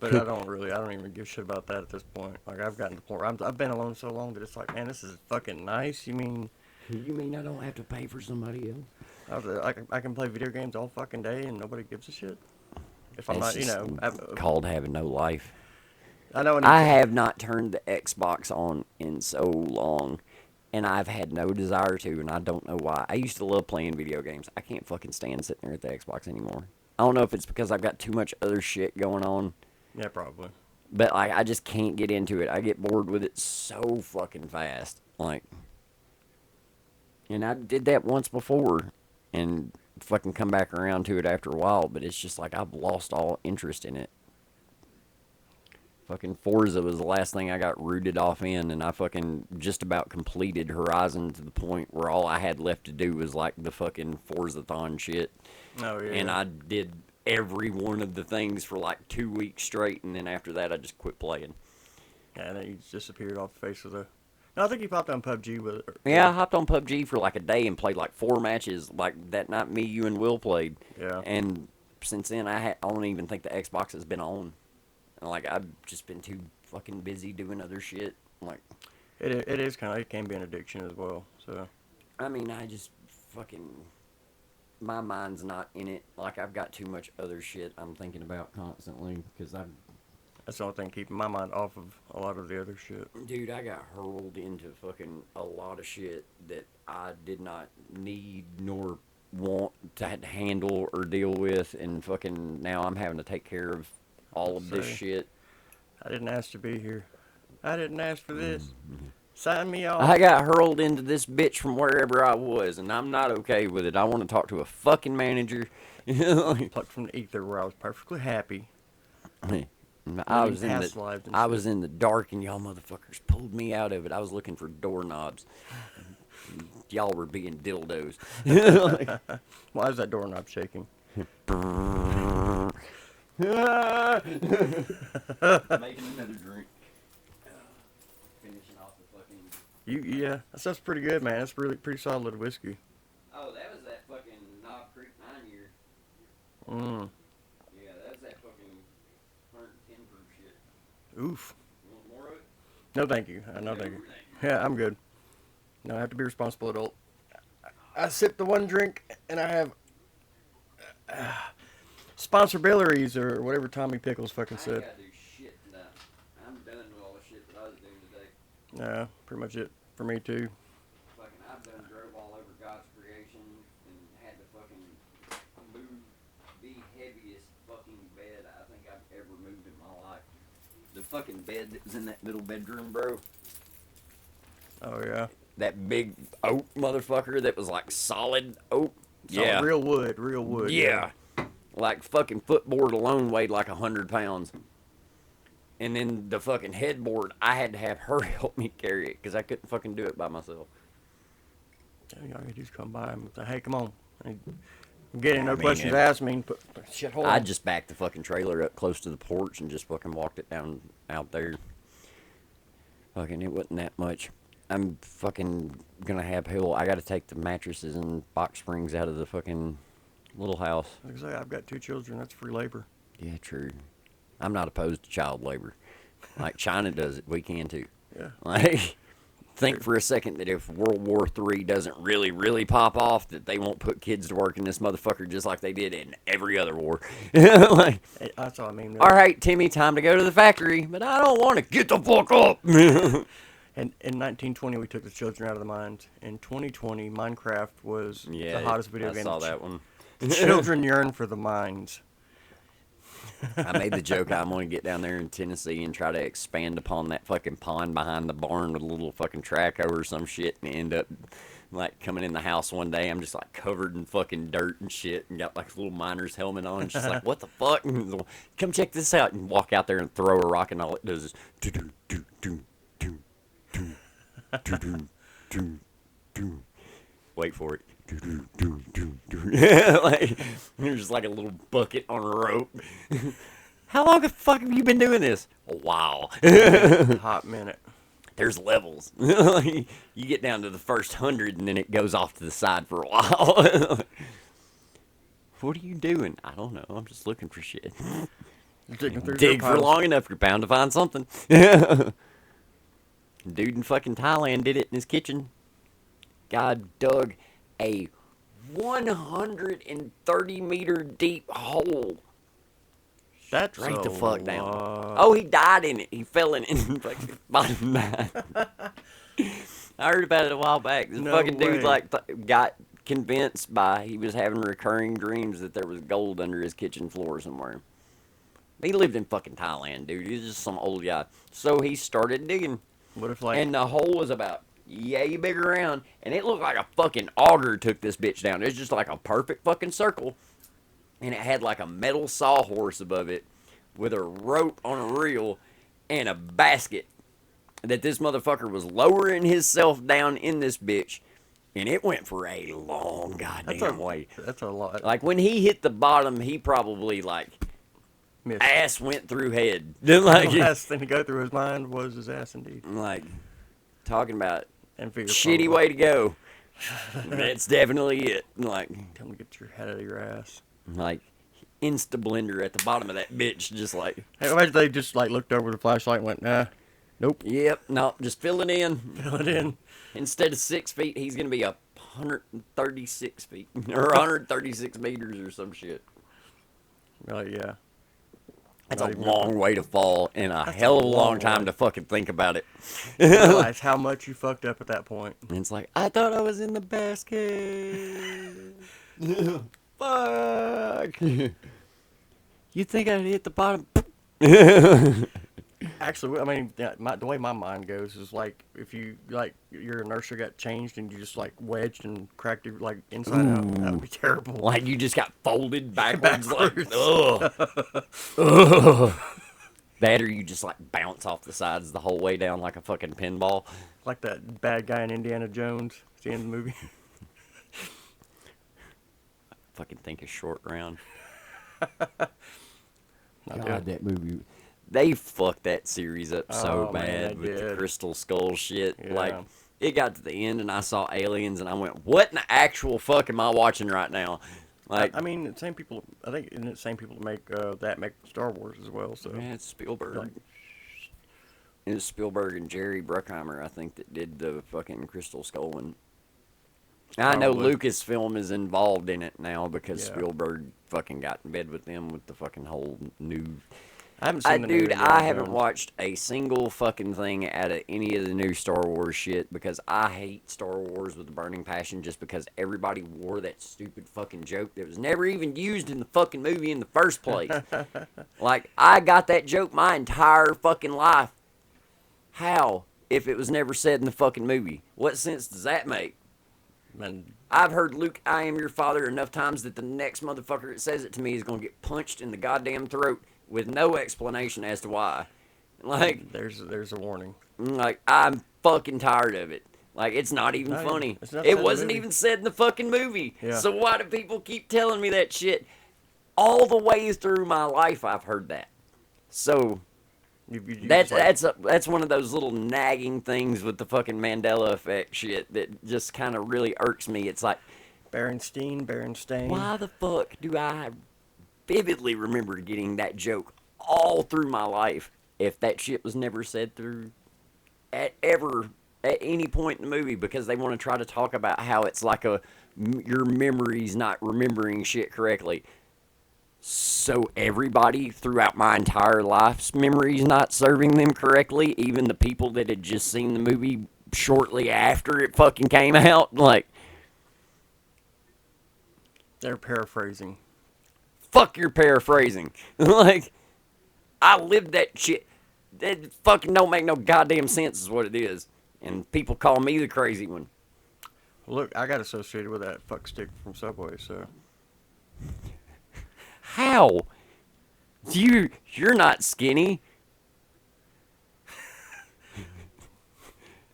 Speaker 2: But I don't even give a shit about that at this point. Like, I've gotten to the point where I've been alone so long that it's like, man, this is fucking nice. You mean
Speaker 1: I don't have to pay for somebody else?
Speaker 2: I can play video games all fucking day and nobody gives a shit? If I'm
Speaker 1: That's
Speaker 2: not,
Speaker 1: just called having no life.
Speaker 2: I know.
Speaker 1: I have not turned the Xbox on in so long, and I've had no desire to, and I don't know why. I used to love playing video games. I can't fucking stand sitting there at the Xbox anymore. I don't know if it's because I've got too much other shit going on.
Speaker 2: Yeah, probably.
Speaker 1: But like, I just can't get into it. I get bored with it so fucking fast. Like, and I did that once before, and fucking come back around to it after a while. But it's just like I've lost all interest in it. Fucking Forza was the last thing I got rooted off in, and I fucking just about completed Horizon to the point where all I had left to do was like the fucking Forzathon shit.
Speaker 2: Oh yeah.
Speaker 1: And I did every one of the things for like 2 weeks straight, and then after that I just quit playing.
Speaker 2: Yeah, and then he just disappeared off the face of the. No, I think he popped on PUBG with it.
Speaker 1: Yeah, I hopped on PUBG for like a day and played like 4 matches. Like that night, me, you, and Will played.
Speaker 2: Yeah.
Speaker 1: And since then, I don't even think the Xbox has been on. Like, I've just been too fucking busy doing other shit. Like,
Speaker 2: It is kind of, it can be an addiction as well. So.
Speaker 1: I mean, I just fucking, my mind's not in it. Like, I've got too much other shit I'm thinking about constantly because
Speaker 2: That's the only thing keeping my mind off of a lot of the other shit.
Speaker 1: dude, I got hurled into fucking a lot of shit that I did not need nor want to handle or deal with, and fucking now I'm having to take care of all of this shit.
Speaker 2: I didn't ask to be here. I didn't ask for this. Sign me off.
Speaker 1: I got hurled into this bitch from wherever I was, and I'm not okay with it. I want to talk to a fucking manager.
Speaker 2: Plucked from the ether where I was perfectly happy.
Speaker 1: I was in the dark, and y'all motherfuckers pulled me out of it. I was looking for doorknobs. Y'all were being dildos.
Speaker 2: Why is that doorknob shaking?
Speaker 1: Making another drink. Finishing off the fucking.
Speaker 2: Yeah, that stuff's pretty good, man. That's really pretty solid whiskey.
Speaker 1: Oh, that was that fucking Knob Creek 9-year. Yeah, that was that fucking 110 proof shit.
Speaker 2: Oof.
Speaker 1: You want more of it?
Speaker 2: No, thank you. No, thank you. Yeah, I'm good. No, I have to be a responsible adult. I sip the one drink, and I have sponsorbilities or whatever Tommy Pickles fucking
Speaker 1: I
Speaker 2: said.
Speaker 1: ain't gotta do shit.
Speaker 2: Yeah, pretty much it for me too.
Speaker 1: Fucking, I've done drove all over God's creation and had to fucking move the heaviest fucking bed I think I've ever moved in my life. The fucking bed that was in that middle bedroom, bro.
Speaker 2: Oh yeah.
Speaker 1: That big oak motherfucker that was like solid oak. Yeah.
Speaker 2: Real wood, real wood.
Speaker 1: Yeah. Like fucking footboard alone weighed like 100 pounds. And then the fucking headboard, I had to have her help me carry it because I couldn't fucking do it by myself.
Speaker 2: Yeah, you just come by and say, hey, come on. Get in, no
Speaker 1: I mean,
Speaker 2: questions asked. Me, put shit hole.
Speaker 1: I just backed the fucking trailer up close to the porch and just fucking walked it down out there. Fucking, it wasn't that much. I'm fucking gonna have hell. I gotta take the mattresses and box springs out of the fucking little house.
Speaker 2: Like I say, I've got 2 children. That's free labor.
Speaker 1: Yeah, true. I'm not opposed to child labor. Like China does it, we can too.
Speaker 2: Yeah.
Speaker 1: Like, think for a second that if World War III doesn't really pop off, that they won't put kids to work in this motherfucker just like they did in every other war. Like,
Speaker 2: That's all I mean.
Speaker 1: all right, Timmy, time to go to the factory, but I don't want to get the fuck up.
Speaker 2: And in 1920, we took the children out of the mines. In 2020, Minecraft was
Speaker 1: Yeah,
Speaker 2: the hottest video
Speaker 1: I
Speaker 2: game.
Speaker 1: saw that one.
Speaker 2: Children yearn for the mines.
Speaker 1: I made the joke I'm going to get down there in Tennessee and try to expand upon that fucking pond behind the barn with a little fucking track over some shit and end up like coming in the house one day. I'm just like covered in fucking dirt and shit and got like a little miner's helmet on. Just like, what the fuck? And come check this out, and walk out there and throw a rock, and all it does is do do do do do do do do do do. Wait for it. Like, there's just like a little bucket on a rope. How long the fuck have you been doing this? A while.
Speaker 2: Hot minute.
Speaker 1: There's levels. You get down to the first 100 and then it goes off to the side for a while. What are you doing? I don't know. I'm just looking for shit. Dig for long enough, you're bound to find something. Dude in fucking Thailand did it in his kitchen. God dug a 130 meter deep hole.
Speaker 2: That's
Speaker 1: Straight the fuck down. Oh, he died in it. He fell in it. Fucking bottom nine. I heard about it a while back. This fucking dude got convinced by he was having recurring dreams that there was gold under his kitchen floor somewhere. He lived in fucking Thailand, dude. He was just some old guy. So he started digging.
Speaker 2: What if, like...
Speaker 1: And the hole was about yay big around, and it looked like a fucking auger took this bitch down. It was just like a perfect fucking circle. And it had like a metal sawhorse above it with a rope on a reel and a basket that this motherfucker was lowering himself down in this bitch. And it went for a long goddamn way.
Speaker 2: That's a lot.
Speaker 1: Like, when he hit the bottom, he probably, like,
Speaker 2: Missed.
Speaker 1: ass went through head. Like,
Speaker 2: The last thing to go through his mind was his ass, indeed.
Speaker 1: like, talking about
Speaker 2: And
Speaker 1: shitty way to go. That's definitely it. Like,
Speaker 2: Tell him to get your head out of your ass.
Speaker 1: like, Insta blender at the bottom of that bitch, just like,
Speaker 2: Hey, imagine they just, like, looked over the flashlight and went, nah, nope.
Speaker 1: yep, no, just fill it in.
Speaker 2: Fill it in.
Speaker 1: Instead of 6 feet, he's gonna be 136 feet or 136 meters or some shit.
Speaker 2: Yeah.
Speaker 1: That's
Speaker 2: Not
Speaker 1: a
Speaker 2: even-
Speaker 1: long way to fall and a hell of a long time to fucking think about it.
Speaker 2: Realize how much you fucked up at that point.
Speaker 1: And it's like, I thought I was in the basket. Fuck. You think I'd hit the bottom?
Speaker 2: Actually, I mean, the way my mind goes is like if you like your inertia got changed and you just like wedged and cracked it like inside out, that would be terrible.
Speaker 1: Like you just got folded backwards.
Speaker 2: Backwards.
Speaker 1: Like, ugh. Ugh. That or you just like bounce off the sides the whole way down like a fucking pinball.
Speaker 2: Like that bad guy in Indiana Jones at the end of the movie.
Speaker 1: Fucking think of Short Round.
Speaker 2: Not
Speaker 1: God,
Speaker 2: good.
Speaker 1: that movie. They fucked that series up so
Speaker 2: Oh, man,
Speaker 1: bad
Speaker 2: they
Speaker 1: with the
Speaker 2: did.
Speaker 1: crystal skull shit.
Speaker 2: Yeah.
Speaker 1: Like, it got to the end and I saw aliens and I went, what in the actual fuck am I watching right now? Like,
Speaker 2: I mean, the same people. I think isn't it the same people that make Star Wars as well. So
Speaker 1: yeah, it's Spielberg.
Speaker 2: Like-
Speaker 1: It was Spielberg and Jerry Bruckheimer, I think, that did the fucking Crystal Skull one. I know
Speaker 2: Probably.
Speaker 1: Lucasfilm is involved in it now because
Speaker 2: Yeah.
Speaker 1: Spielberg fucking got in bed with them with the fucking whole new
Speaker 2: I haven't seen the new
Speaker 1: Dude,
Speaker 2: Indiana
Speaker 1: I haven't
Speaker 2: Jones.
Speaker 1: watched a single fucking thing out of any of the new Star Wars shit because I hate Star Wars with a burning passion just because everybody wore that stupid fucking joke that was never even used in the fucking movie in the first place. Like, I got that joke my entire fucking life. How? If it was never said in the fucking movie. What sense does that make?
Speaker 2: Man,
Speaker 1: I've heard Luke, I am your father enough times that the next motherfucker that says it to me is going to get punched in the goddamn throat with no explanation as to why. Like,
Speaker 2: there's a warning.
Speaker 1: I'm fucking tired of it. Like, it's not even
Speaker 2: Not
Speaker 1: funny.
Speaker 2: even- it's not said
Speaker 1: It
Speaker 2: in the
Speaker 1: wasn't
Speaker 2: movie.
Speaker 1: even said in the fucking movie.
Speaker 2: Yeah.
Speaker 1: So why do people keep telling me that shit? All the way through my life, I've heard that. So
Speaker 2: You
Speaker 1: that's
Speaker 2: just like,
Speaker 1: that's one of those little nagging things with the fucking Mandela effect shit that just kind of really irks me. It's like,
Speaker 2: Berenstain.
Speaker 1: why the fuck do I vividly remember getting that joke all through my life if that shit was never said through at any point in the movie because they want to try to talk about how it's like your memory's not remembering shit correctly. So everybody throughout my entire life's memory's not serving them correctly, even the people that had just seen the movie shortly after it fucking came out. Like,
Speaker 2: They're paraphrasing.
Speaker 1: fuck your paraphrasing. Like, I lived that shit. That fucking don't make no goddamn sense is what it is. And people call me the crazy one.
Speaker 2: Look, I got associated with that fuck stick from Subway, so.
Speaker 1: How? You're not skinny.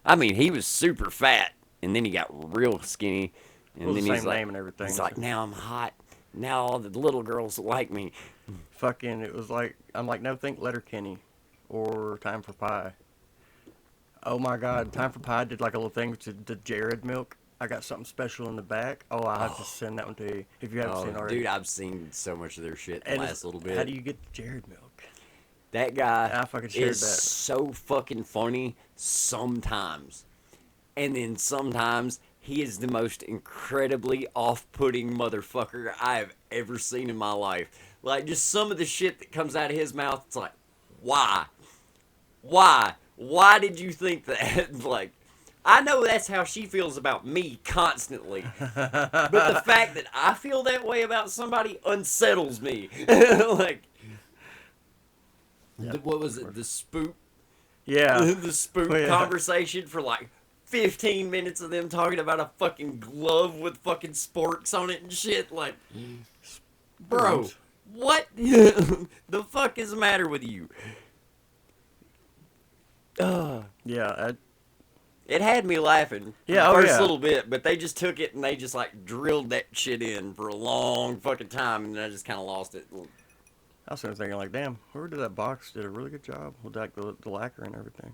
Speaker 1: I mean, he was super fat, and then he got real skinny, and
Speaker 2: Well,
Speaker 1: then
Speaker 2: the
Speaker 1: he's
Speaker 2: same
Speaker 1: like,
Speaker 2: name and everything.
Speaker 1: he's like, now I'm hot. Now all the little girls like me.
Speaker 2: Fucking, it was like, I'm like, no, think Letterkenny or Time for Pie. Oh my God, Time for Pie did like a little thing to the Jared milk. I got something special in the back. Oh, I'll have to send that one to you if you haven't seen it already.
Speaker 1: Dude, I've seen so much of their shit the
Speaker 2: And
Speaker 1: last little bit.
Speaker 2: How do you get the Jared milk?
Speaker 1: That guy
Speaker 2: I fucking shared
Speaker 1: is
Speaker 2: that.
Speaker 1: so fucking funny sometimes. And then sometimes he is the most incredibly off-putting motherfucker I have ever seen in my life. Like, just some of the shit that comes out of his mouth, it's like, why? Why? Why did you think that? Like, I know that's how she feels about me constantly. But the fact that I feel that way about somebody unsettles me. Like, what was it? The spook?
Speaker 2: Yeah.
Speaker 1: The spook
Speaker 2: Oh, yeah.
Speaker 1: conversation for like 15 minutes of them talking about a fucking glove with fucking sporks on it and shit. Like, bro,
Speaker 2: Spoons.
Speaker 1: what the fuck is the matter with you?
Speaker 2: Yeah,
Speaker 1: It had me laughing for
Speaker 2: Yeah,
Speaker 1: the
Speaker 2: oh,
Speaker 1: first
Speaker 2: yeah.
Speaker 1: little bit, but they just took it and they just like drilled that shit in for a long fucking time, and then I just kind of lost it.
Speaker 2: I was sort of thinking like, damn, whoever did that box did a really good job with like the lacquer and everything.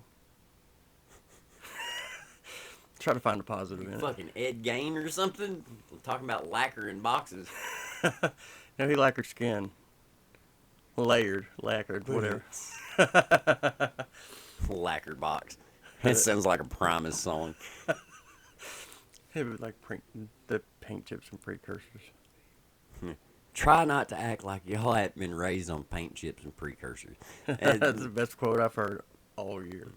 Speaker 2: Try to find a positive in it.
Speaker 1: Fucking Ed Gain or something? Talking about lacquer in boxes.
Speaker 2: No, he lacquered skin. Lacquered, whatever.
Speaker 1: Lacquer box. It sounds like a Primus song.
Speaker 2: It was like the paint chips and precursors.
Speaker 1: Try not to act like y'all haven't been raised on paint chips and precursors.
Speaker 2: That's the best quote I've heard all year.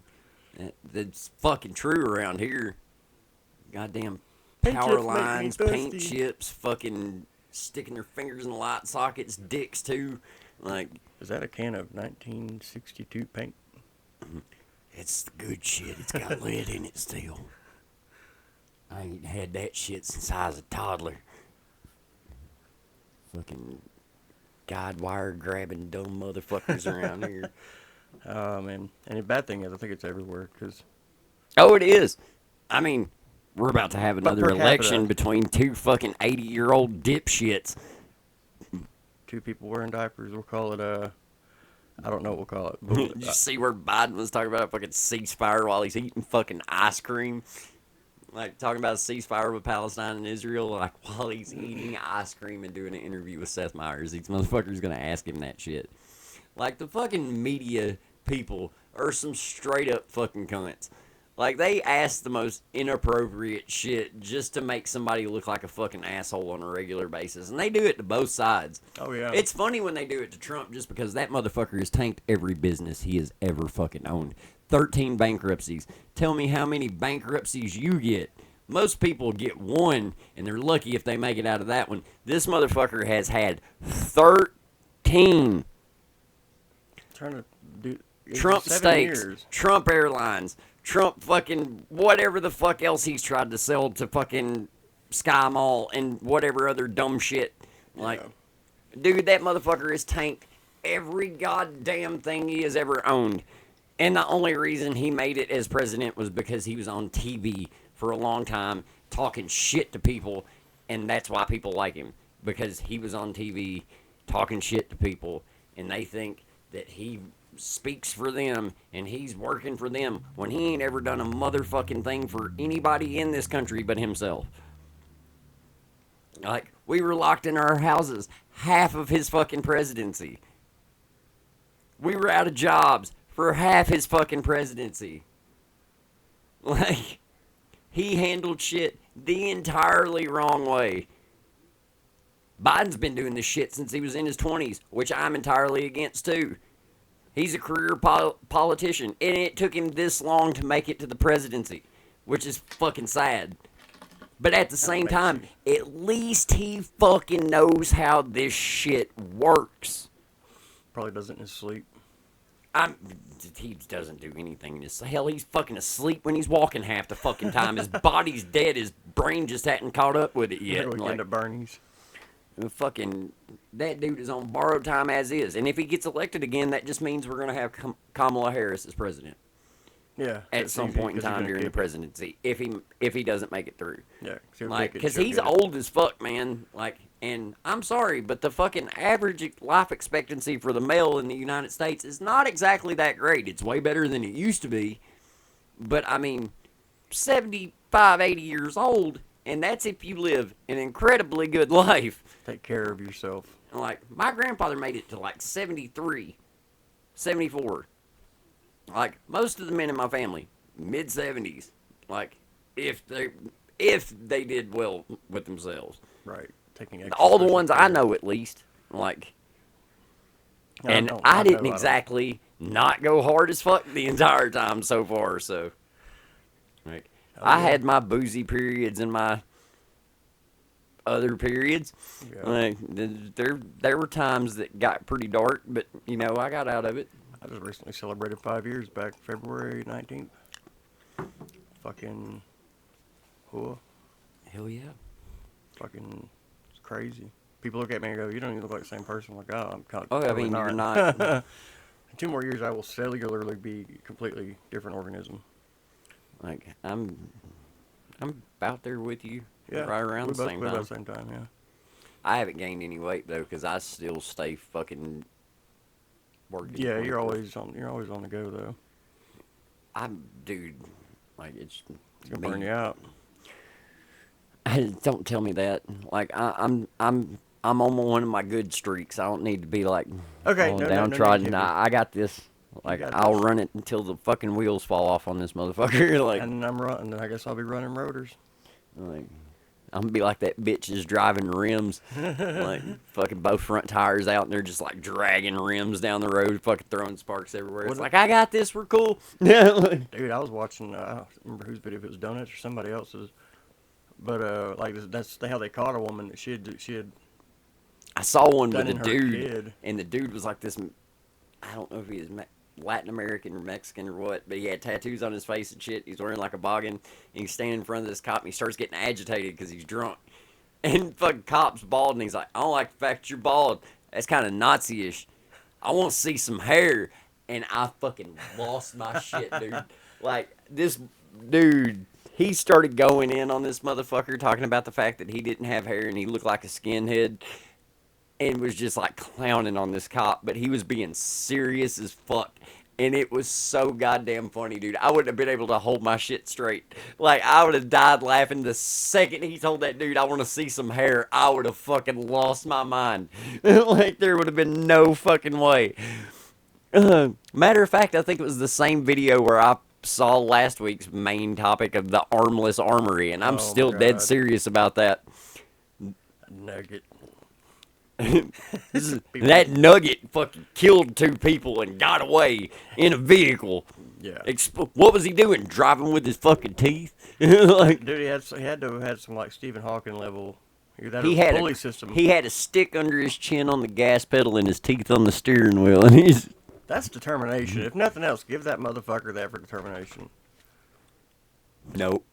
Speaker 1: That's fucking true around here. Goddamn
Speaker 2: Paint
Speaker 1: power
Speaker 2: chips make me
Speaker 1: lines, paint
Speaker 2: thirsty.
Speaker 1: chips, fucking sticking their fingers in light sockets, dicks too. Like,
Speaker 2: Is that a can of 1962 paint?
Speaker 1: it's the good shit. It's got lead in it still. I ain't had that shit since I was a toddler. Fucking guide wire grabbing dumb motherfuckers around here.
Speaker 2: Oh, man. And the bad thing is, I think it's everywhere, because
Speaker 1: Oh, it is. I mean, we're about to have
Speaker 2: But
Speaker 1: another
Speaker 2: per
Speaker 1: election
Speaker 2: capita.
Speaker 1: between two fucking 80-year-old dipshits.
Speaker 2: two people wearing diapers, we'll call it I don't know what we'll call it.
Speaker 1: Did
Speaker 2: But,
Speaker 1: you see where Biden was talking about a fucking ceasefire while he's eating fucking ice cream? Like, talking about a ceasefire with Palestine and Israel, like, while he's eating ice cream and doing an interview with Seth Meyers. These motherfuckers gonna ask him that shit. Like, the fucking media people are some straight-up fucking cunts. Like, they ask the most inappropriate shit just to make somebody look like a fucking asshole on a regular basis. And they do it to both sides.
Speaker 2: Oh, yeah.
Speaker 1: It's funny when they do it to Trump just because that motherfucker has tanked every business he has ever fucking owned. 13 bankruptcies. Tell me how many bankruptcies you get. Most people get one, and they're lucky if they make it out of that one. This motherfucker has had 13.
Speaker 2: Trying to do
Speaker 1: Trump
Speaker 2: 7
Speaker 1: Steaks,
Speaker 2: years.
Speaker 1: Trump Airlines, Trump fucking whatever the fuck else he's tried to sell to fucking Sky Mall and whatever other dumb shit. Like, dude, that motherfucker has tanked every goddamn thing he has ever owned. And the only reason he made it as president was because he was on TV for a long time talking shit to people, and that's why people like him. Because he was on TV talking shit to people, and they think that he speaks for them and he's working for them when he ain't ever done a motherfucking thing for anybody in this country but himself. Like, we were locked in our houses half of his fucking presidency. We were out of jobs for half his fucking presidency. Like, he handled shit the entirely wrong way. Biden's been doing this shit since he was in his 20s, which I'm entirely against too. He's a career politician, and it took him this long to make it to the presidency, which is fucking sad. But at the same time, at least he fucking knows how this shit works.
Speaker 2: Probably doesn't in his sleep.
Speaker 1: He doesn't do anything. Hell, he's fucking asleep when he's walking half the fucking time. His body's dead. His brain just hadn't caught up with it yet.
Speaker 2: Weekend at Bernie's.
Speaker 1: Fucking, that dude is on borrowed time as is. And if he gets elected again, that just means we're going to have Kamala Harris as president.
Speaker 2: Yeah.
Speaker 1: At some point in time during the presidency, if he doesn't make it through.
Speaker 2: Yeah.
Speaker 1: Like, because he's old as fuck, man. Like, and I'm sorry, but the fucking average life expectancy for the male in the United States is not exactly that great. It's way better than it used to be. But, I mean, 75, 80 years old, and that's if you live an incredibly good life.
Speaker 2: Take care of yourself.
Speaker 1: Like, my grandfather made it to like 73, 74. Like, most of the men in my family, mid-70s. Like, if they did well with themselves.
Speaker 2: Right. Taking
Speaker 1: all the ones I know, at least. Like, and I didn't exactly not go hard as fuck the entire time so far, so. Like, I had my boozy periods and my other periods. Yeah. Like, there were times that got pretty dark, but, you know, I got out of it.
Speaker 2: I just recently celebrated 5 years back February 19th. Fucking,
Speaker 1: Hell yeah.
Speaker 2: Fucking, it's crazy. People look at me and go, you don't even look like the same person. I'm like, oh, I'm kind of.
Speaker 1: Oh, I mean, you're not.
Speaker 2: In 2 more years, I will cellularly be a completely different organism.
Speaker 1: Like, I'm about there with you.
Speaker 2: Yeah,
Speaker 1: right around the same time.
Speaker 2: About the same time, yeah.
Speaker 1: I haven't gained any weight though, because I still stay fucking working.
Speaker 2: Yeah, you're always on the go though.
Speaker 1: Dude, like it's
Speaker 2: gonna burn you out.
Speaker 1: Don't tell me that. Like I'm on one of my good streaks. I don't need to be like downtrodden. I got this. Like, I'll run it until the fucking wheels fall off on this motherfucker. Like,
Speaker 2: and I'm running. I guess I'll be running rotors.
Speaker 1: Like, I'm gonna be like that bitch is driving rims. Like, fucking both front tires out, and they're just like dragging rims down the road, fucking throwing sparks everywhere. It's like, I got this. We're cool.
Speaker 2: Dude, I was watching. I don't remember whose video, if it was Donuts or somebody else's. But like that's how they caught a woman that she had.
Speaker 1: I saw one with a dude, and the dude was like this. I don't know if he was Latin American or Mexican or what, but he had tattoos on his face and shit. He's wearing like a boggin, and he's standing in front of this cop, and he starts getting agitated because he's drunk. And fucking cop's bald, and he's like, I don't like the fact that you're bald. That's kind of Nazi-ish. I want to see some hair. And I fucking lost my shit, dude. Like, this dude, he started going in on this motherfucker, talking about the fact that he didn't have hair and he looked like a skinhead. And was just like clowning on this cop, but he was being serious as fuck. And it was so goddamn funny, dude. I wouldn't have been able to hold my shit straight. Like, I would have died laughing the second he told that dude, I want to see some hair. I would have fucking lost my mind. Like, there would have been no fucking way. Matter of fact, I think it was the same video where I saw last week's main topic of the armless armory, and I'm
Speaker 2: Oh,
Speaker 1: still
Speaker 2: my
Speaker 1: dead
Speaker 2: God.
Speaker 1: serious about that.
Speaker 2: Nugget.
Speaker 1: That nugget fucking killed 2 people and got away in a vehicle.
Speaker 2: Yeah.
Speaker 1: What was he doing? Driving with his fucking teeth? Like,
Speaker 2: Dude, he had to have had some like Stephen Hawking level.
Speaker 1: he had
Speaker 2: pulley
Speaker 1: a
Speaker 2: system.
Speaker 1: He had a stick under his chin on the gas pedal and his teeth on the steering wheel, and he's
Speaker 2: That's determination. If nothing else, give that motherfucker that for determination.
Speaker 1: nope.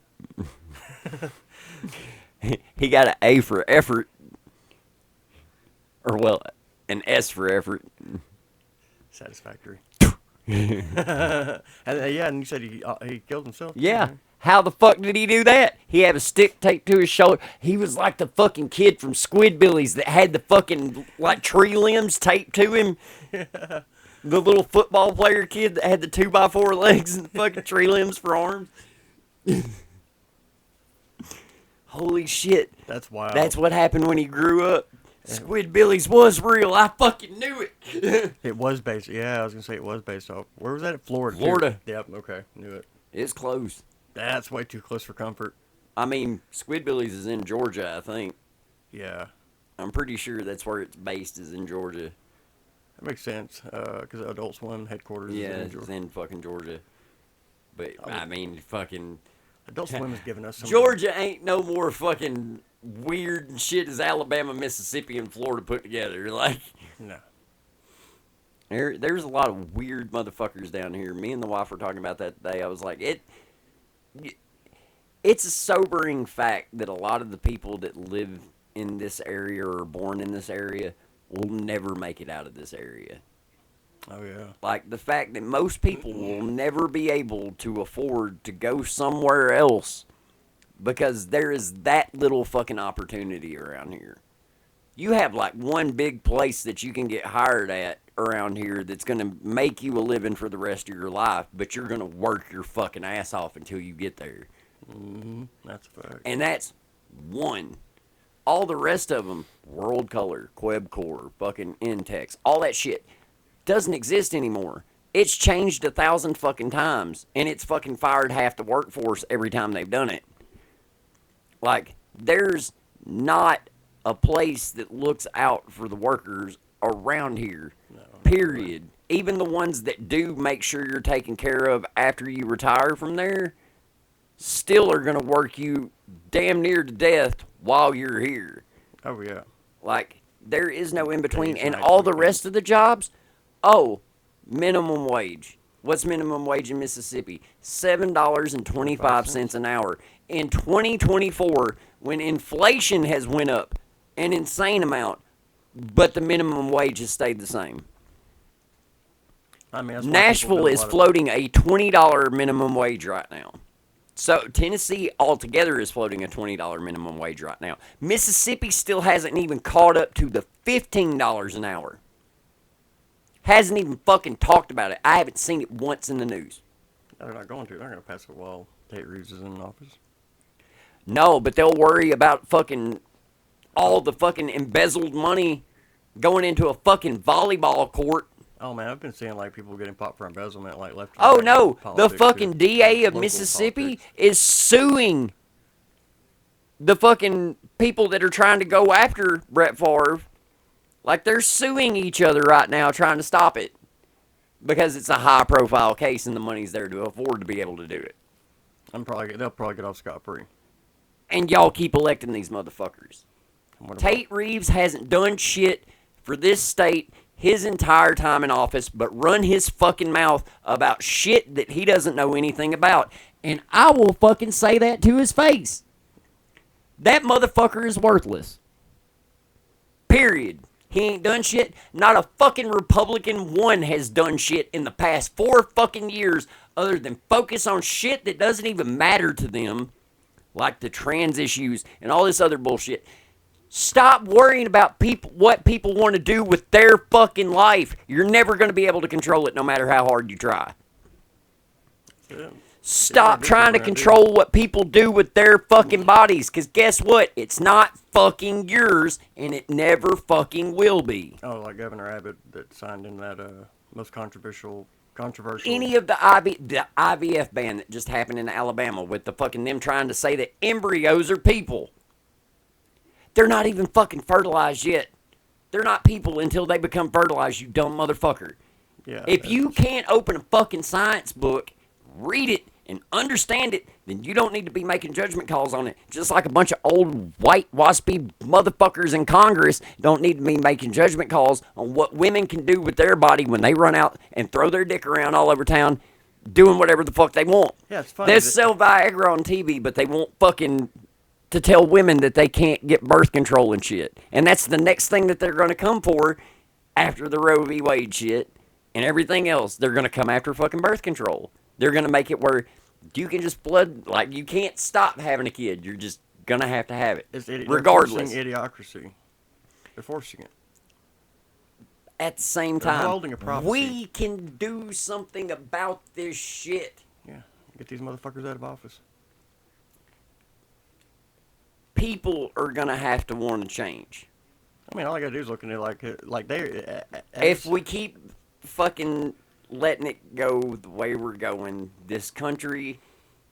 Speaker 1: He got an A for effort, or well, an S for effort.
Speaker 2: Satisfactory. And you said he killed himself.
Speaker 1: Yeah. How the fuck did he do that? He had a stick taped to his shoulder. He was like the fucking kid from Squidbillies that had the fucking, like, tree limbs taped to him. The little football player kid that had the 2x4 legs and the fucking tree limbs for arms. Holy shit.
Speaker 2: That's wild.
Speaker 1: That's what happened when he grew up. Squidbillies was real. I fucking knew it.
Speaker 2: It was based. Yeah, I was gonna say it was based off. Where was that? Florida.
Speaker 1: Florida.
Speaker 2: Yep. Okay. Knew it.
Speaker 1: It's close.
Speaker 2: That's way too close for comfort.
Speaker 1: I mean, Squidbillies is in Georgia, I think.
Speaker 2: Yeah.
Speaker 1: I'm pretty sure that's where it's based, is in Georgia.
Speaker 2: That makes sense. Because Adult Swim headquarters
Speaker 1: Yeah,
Speaker 2: is in
Speaker 1: it's
Speaker 2: Georgia.
Speaker 1: in fucking Georgia. But, I mean, fucking...
Speaker 2: Adult Swim has given us some.
Speaker 1: Georgia ain't no more fucking weird shit as Alabama, Mississippi, and Florida put together. Like,
Speaker 2: No.
Speaker 1: there's a lot of weird motherfuckers down here. Me and the wife were talking about that today. I was like, it's a sobering fact that a lot of the people that live in this area or are born in this area will never make it out of this area.
Speaker 2: Oh yeah.
Speaker 1: Like, the fact that most people will never be able to afford to go somewhere else because there is that little fucking opportunity around here. You have, like, one big place that you can get hired at around here that's going to make you a living for the rest of your life, but you're going to work your fucking ass off until you get there.
Speaker 2: Mm-hmm. That's a fact.
Speaker 1: And that's one. All the rest of them, World Color, Quebcore, fucking Intex, all that shit doesn't exist anymore. It's changed 1,000 fucking times, and it's fucking fired half the workforce every time they've done it. Like, there's not a place that looks out for the workers around here, period. Even the ones that do make sure you're taken care of after you retire from there still are going to work you damn near to death while you're here.
Speaker 2: Oh yeah.
Speaker 1: Like, there is no in between.
Speaker 2: Days,
Speaker 1: And
Speaker 2: nights,
Speaker 1: all the
Speaker 2: weekends.
Speaker 1: rest of the jobs, minimum wage. What's minimum wage in Mississippi? $7.25 an hour. In 2024, when inflation has went up an insane amount, but the minimum wage has stayed the same.
Speaker 2: I mean, that's why people
Speaker 1: Nashville
Speaker 2: do a
Speaker 1: is
Speaker 2: lot of-
Speaker 1: floating a $20 minimum wage right now. So Tennessee altogether is floating a $20 minimum wage right now. Mississippi still hasn't even caught up to the $15 an hour. Hasn't even fucking talked about it. I haven't seen it once in the news.
Speaker 2: They're not going to. They're going to pass it while Tate Reeves is in office.
Speaker 1: No, but they'll worry about fucking all the fucking embezzled money going into a fucking volleyball court.
Speaker 2: Oh man, I've been seeing like people getting popped for embezzlement, like left. and
Speaker 1: Oh
Speaker 2: right
Speaker 1: no,
Speaker 2: in
Speaker 1: the
Speaker 2: politics,
Speaker 1: fucking
Speaker 2: too.
Speaker 1: DA of
Speaker 2: Local
Speaker 1: Mississippi
Speaker 2: politics.
Speaker 1: is suing the fucking people that are trying to go after Brett Favre. Like, they're suing each other right now trying to stop it because it's a high profile case and the money's there to afford to be able to do it.
Speaker 2: They'll probably get off scot-free.
Speaker 1: And y'all keep electing these motherfuckers.
Speaker 2: What about-
Speaker 1: Tate Reeves hasn't done shit for this state his entire time in office but run his fucking mouth about shit that he doesn't know anything about. And I will fucking say that to his face. That motherfucker is worthless. Period. He ain't done shit. Not a fucking Republican one has done shit in the past 4 fucking years other than focus on shit that doesn't even matter to them, like the trans issues and all this other bullshit. Stop worrying about what people want to do with their fucking life. You're never going to be able to control it no matter how hard you try.
Speaker 2: Yeah.
Speaker 1: Stop
Speaker 2: Yeah,
Speaker 1: trying to
Speaker 2: yeah.
Speaker 1: control what people do with their fucking bodies, because guess what? It's not fucking yours, and it never fucking will be.
Speaker 2: Oh, like Governor Abbott that signed in that most controversial Controversial.
Speaker 1: Any of the IVF ban that just happened in Alabama with the fucking them trying to say that embryos are people. They're not even fucking fertilized yet. They're not people until they become fertilized, you dumb motherfucker.
Speaker 2: Yeah.
Speaker 1: If you can't open a fucking science book, read it, and understand it, then you don't need to be making judgment calls on it. Just like a bunch of old white waspy motherfuckers in Congress don't need to be making judgment calls on what women can do with their body when they run out and throw their dick around all over town doing whatever the fuck they want.
Speaker 2: Yeah, it's funny.
Speaker 1: They sell Viagra on TV, but they won't fucking to tell women that they can't get birth control and shit. And that's the next thing that they're going to come for after the Roe v. Wade shit and everything else. They're going to come after fucking birth control. They're going to make it where you can just like, you can't stop having a kid. You're just going to have it. Regardless.
Speaker 2: They're forcing idiocracy. They're forcing it.
Speaker 1: At the same
Speaker 2: They're
Speaker 1: time,
Speaker 2: holding a prophecy.
Speaker 1: we can do something about this shit.
Speaker 2: Yeah. Get these motherfuckers out of office.
Speaker 1: People are going to have to want to change.
Speaker 2: I mean, all I got to do is look at it like they...
Speaker 1: If we keep fucking letting it go the way we're going, this country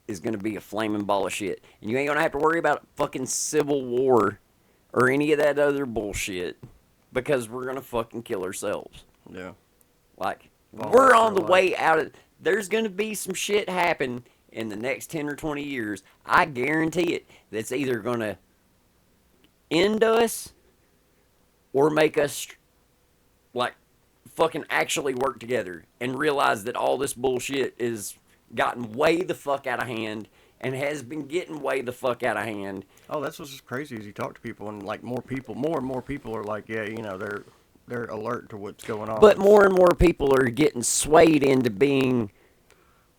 Speaker 1: is going to be a flaming ball of shit. And you ain't going to have to worry about fucking civil war or any of that other bullshit because we're going to fucking kill ourselves.
Speaker 2: Yeah.
Speaker 1: Like,
Speaker 2: Well,
Speaker 1: we're on the
Speaker 2: life.
Speaker 1: way out of... There's going to be some shit happen in the next 10 or 20 years. I guarantee it. That's either going to end us or make us, like, fucking actually work together and realize that all this bullshit is gotten way the fuck out of hand and has been getting way the fuck out of hand.
Speaker 2: Oh, that's what's crazy is you talk to people and like more and more people are like, yeah, you know, they're alert to what's going on.
Speaker 1: But more and more people are getting swayed into being...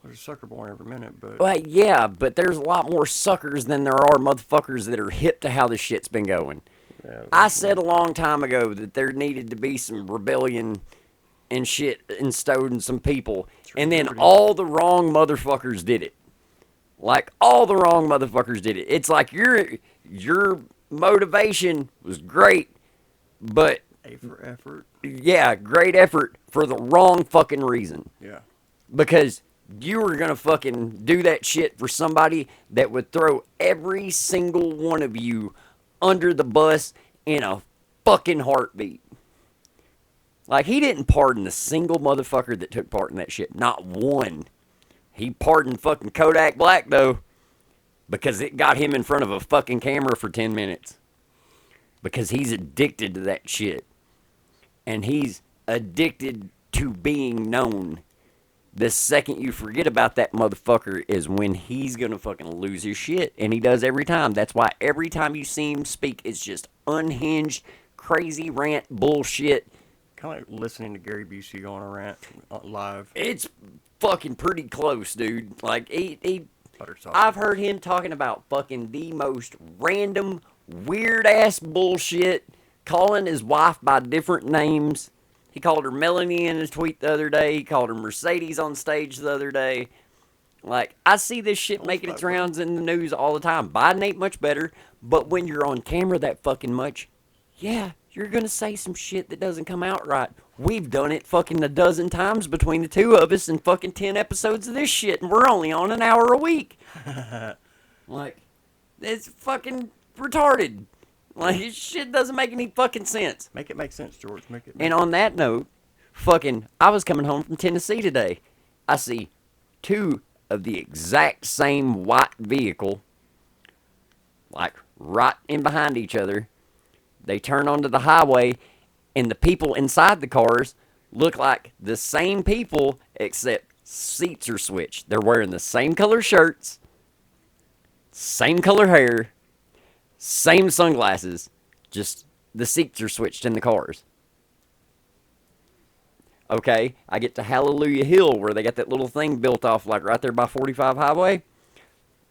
Speaker 2: There's a sucker born every minute, but...
Speaker 1: Well, yeah, but there's a lot more suckers than there are motherfuckers that are hip to how this shit's been going.
Speaker 2: Yeah,
Speaker 1: I said a long time ago that there needed to be some rebellion and shit instilled in some people. And then all the wrong motherfuckers did it. Like, all the wrong motherfuckers did it. It's like your motivation was great, but...
Speaker 2: A for effort.
Speaker 1: Yeah, great effort for the wrong fucking reason.
Speaker 2: Yeah.
Speaker 1: Because you were going to fucking do that shit for somebody that would throw every single one of you under the bus in a fucking heartbeat. Like, he didn't pardon a single motherfucker that took part in that shit. Not one. He pardoned fucking Kodak Black, though, because it got him in front of a fucking camera for 10 minutes. Because he's addicted to that shit. And he's addicted to being known. The second you forget about that motherfucker is when he's gonna fucking lose his shit. And he does every time. That's why every time you see him speak, it's just unhinged, crazy rant bullshit.
Speaker 2: Kind of like listening to Gary Busey go on a rant live.
Speaker 1: It's fucking pretty close, dude. Like, I've heard him talking about fucking the most random, weird-ass bullshit, calling his wife by different names. He called her Melanie in a tweet the other day. He called her Mercedes on stage the other day. Like, I see this shit making its rounds in the news all the time. Biden ain't much better, but when you're on camera that fucking much, yeah, you're gonna say some shit that doesn't come out right. We've done it fucking a dozen times between the two of us in fucking 10 episodes of this shit, and we're only on an hour a week. Like, it's fucking retarded. Like, this shit doesn't make any fucking sense.
Speaker 2: Make it make sense, George. Make it.
Speaker 1: And on that note, fucking, I was coming home from Tennessee today. I see two of the exact same white vehicle, like, right in behind each other. They turn onto the highway, and the people inside the cars look like the same people, except seats are switched. They're wearing the same color shirts, same color hair, same sunglasses, just the seats are switched in the cars. Okay, I get to Hallelujah Hill where they got that little thing built off like right there by 45 Highway.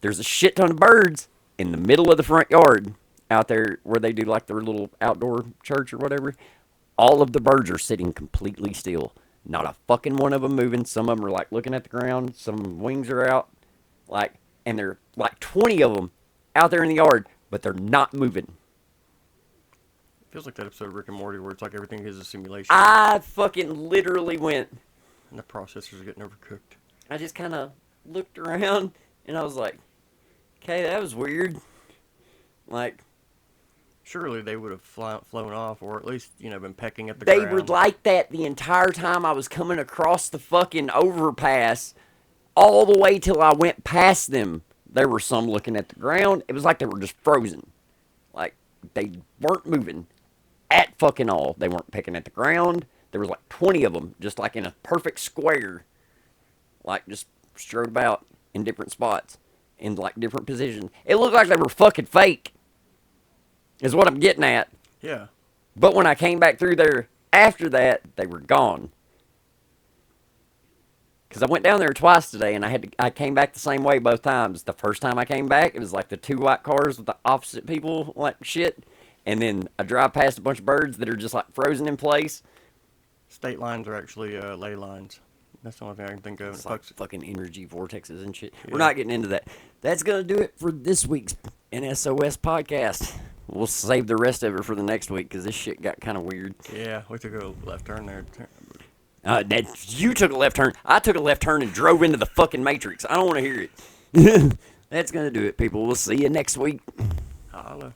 Speaker 1: There's a shit ton of birds in the middle of the front yard out there where they do like their little outdoor church or whatever. All of the birds are sitting completely still. Not a fucking one of them moving. Some of them are like looking at the ground. Some wings are out. Like, and there are like 20 of them out there in the yard, but they're not moving.
Speaker 2: Feels like that episode of Rick and Morty where it's like everything is a simulation.
Speaker 1: I fucking literally went,
Speaker 2: And the processors are getting overcooked.
Speaker 1: I just kind of looked around and I was like, okay, that was weird. Like,
Speaker 2: surely they would have flown off, or at least, been pecking at the
Speaker 1: they
Speaker 2: ground.
Speaker 1: were like that the entire time I was coming across the fucking overpass, all the way till I went past them. There were some looking at the ground. It was like they were just frozen. Like, they weren't moving at fucking all. They weren't pecking at the ground. There was like 20 of them, just like in a perfect square. Like, just strode about in different spots, in like different positions. It looked like they were fucking fake, is what I'm getting at.
Speaker 2: Yeah.
Speaker 1: But when I came back through there after that, they were gone. Because I went down there twice today, and I came back the same way both times. The first time I came back, it was like the two white cars with the opposite people, like shit. And then I drive past a bunch of birds that are just like frozen in place.
Speaker 2: State lines are actually ley lines. That's the only thing I can think of.
Speaker 1: It's like fucking energy vortexes and shit.
Speaker 2: Yeah.
Speaker 1: We're not getting into that. That's going to do it for this week's N.S.o.S Podcast. We'll save the rest of it for the next week because this shit got kind of weird.
Speaker 2: Yeah, we took a left turn there.
Speaker 1: You took a left turn. I took a left turn and drove into the fucking Matrix. I don't want to hear it. That's going to do it, people. We'll see you next week.
Speaker 2: Holla.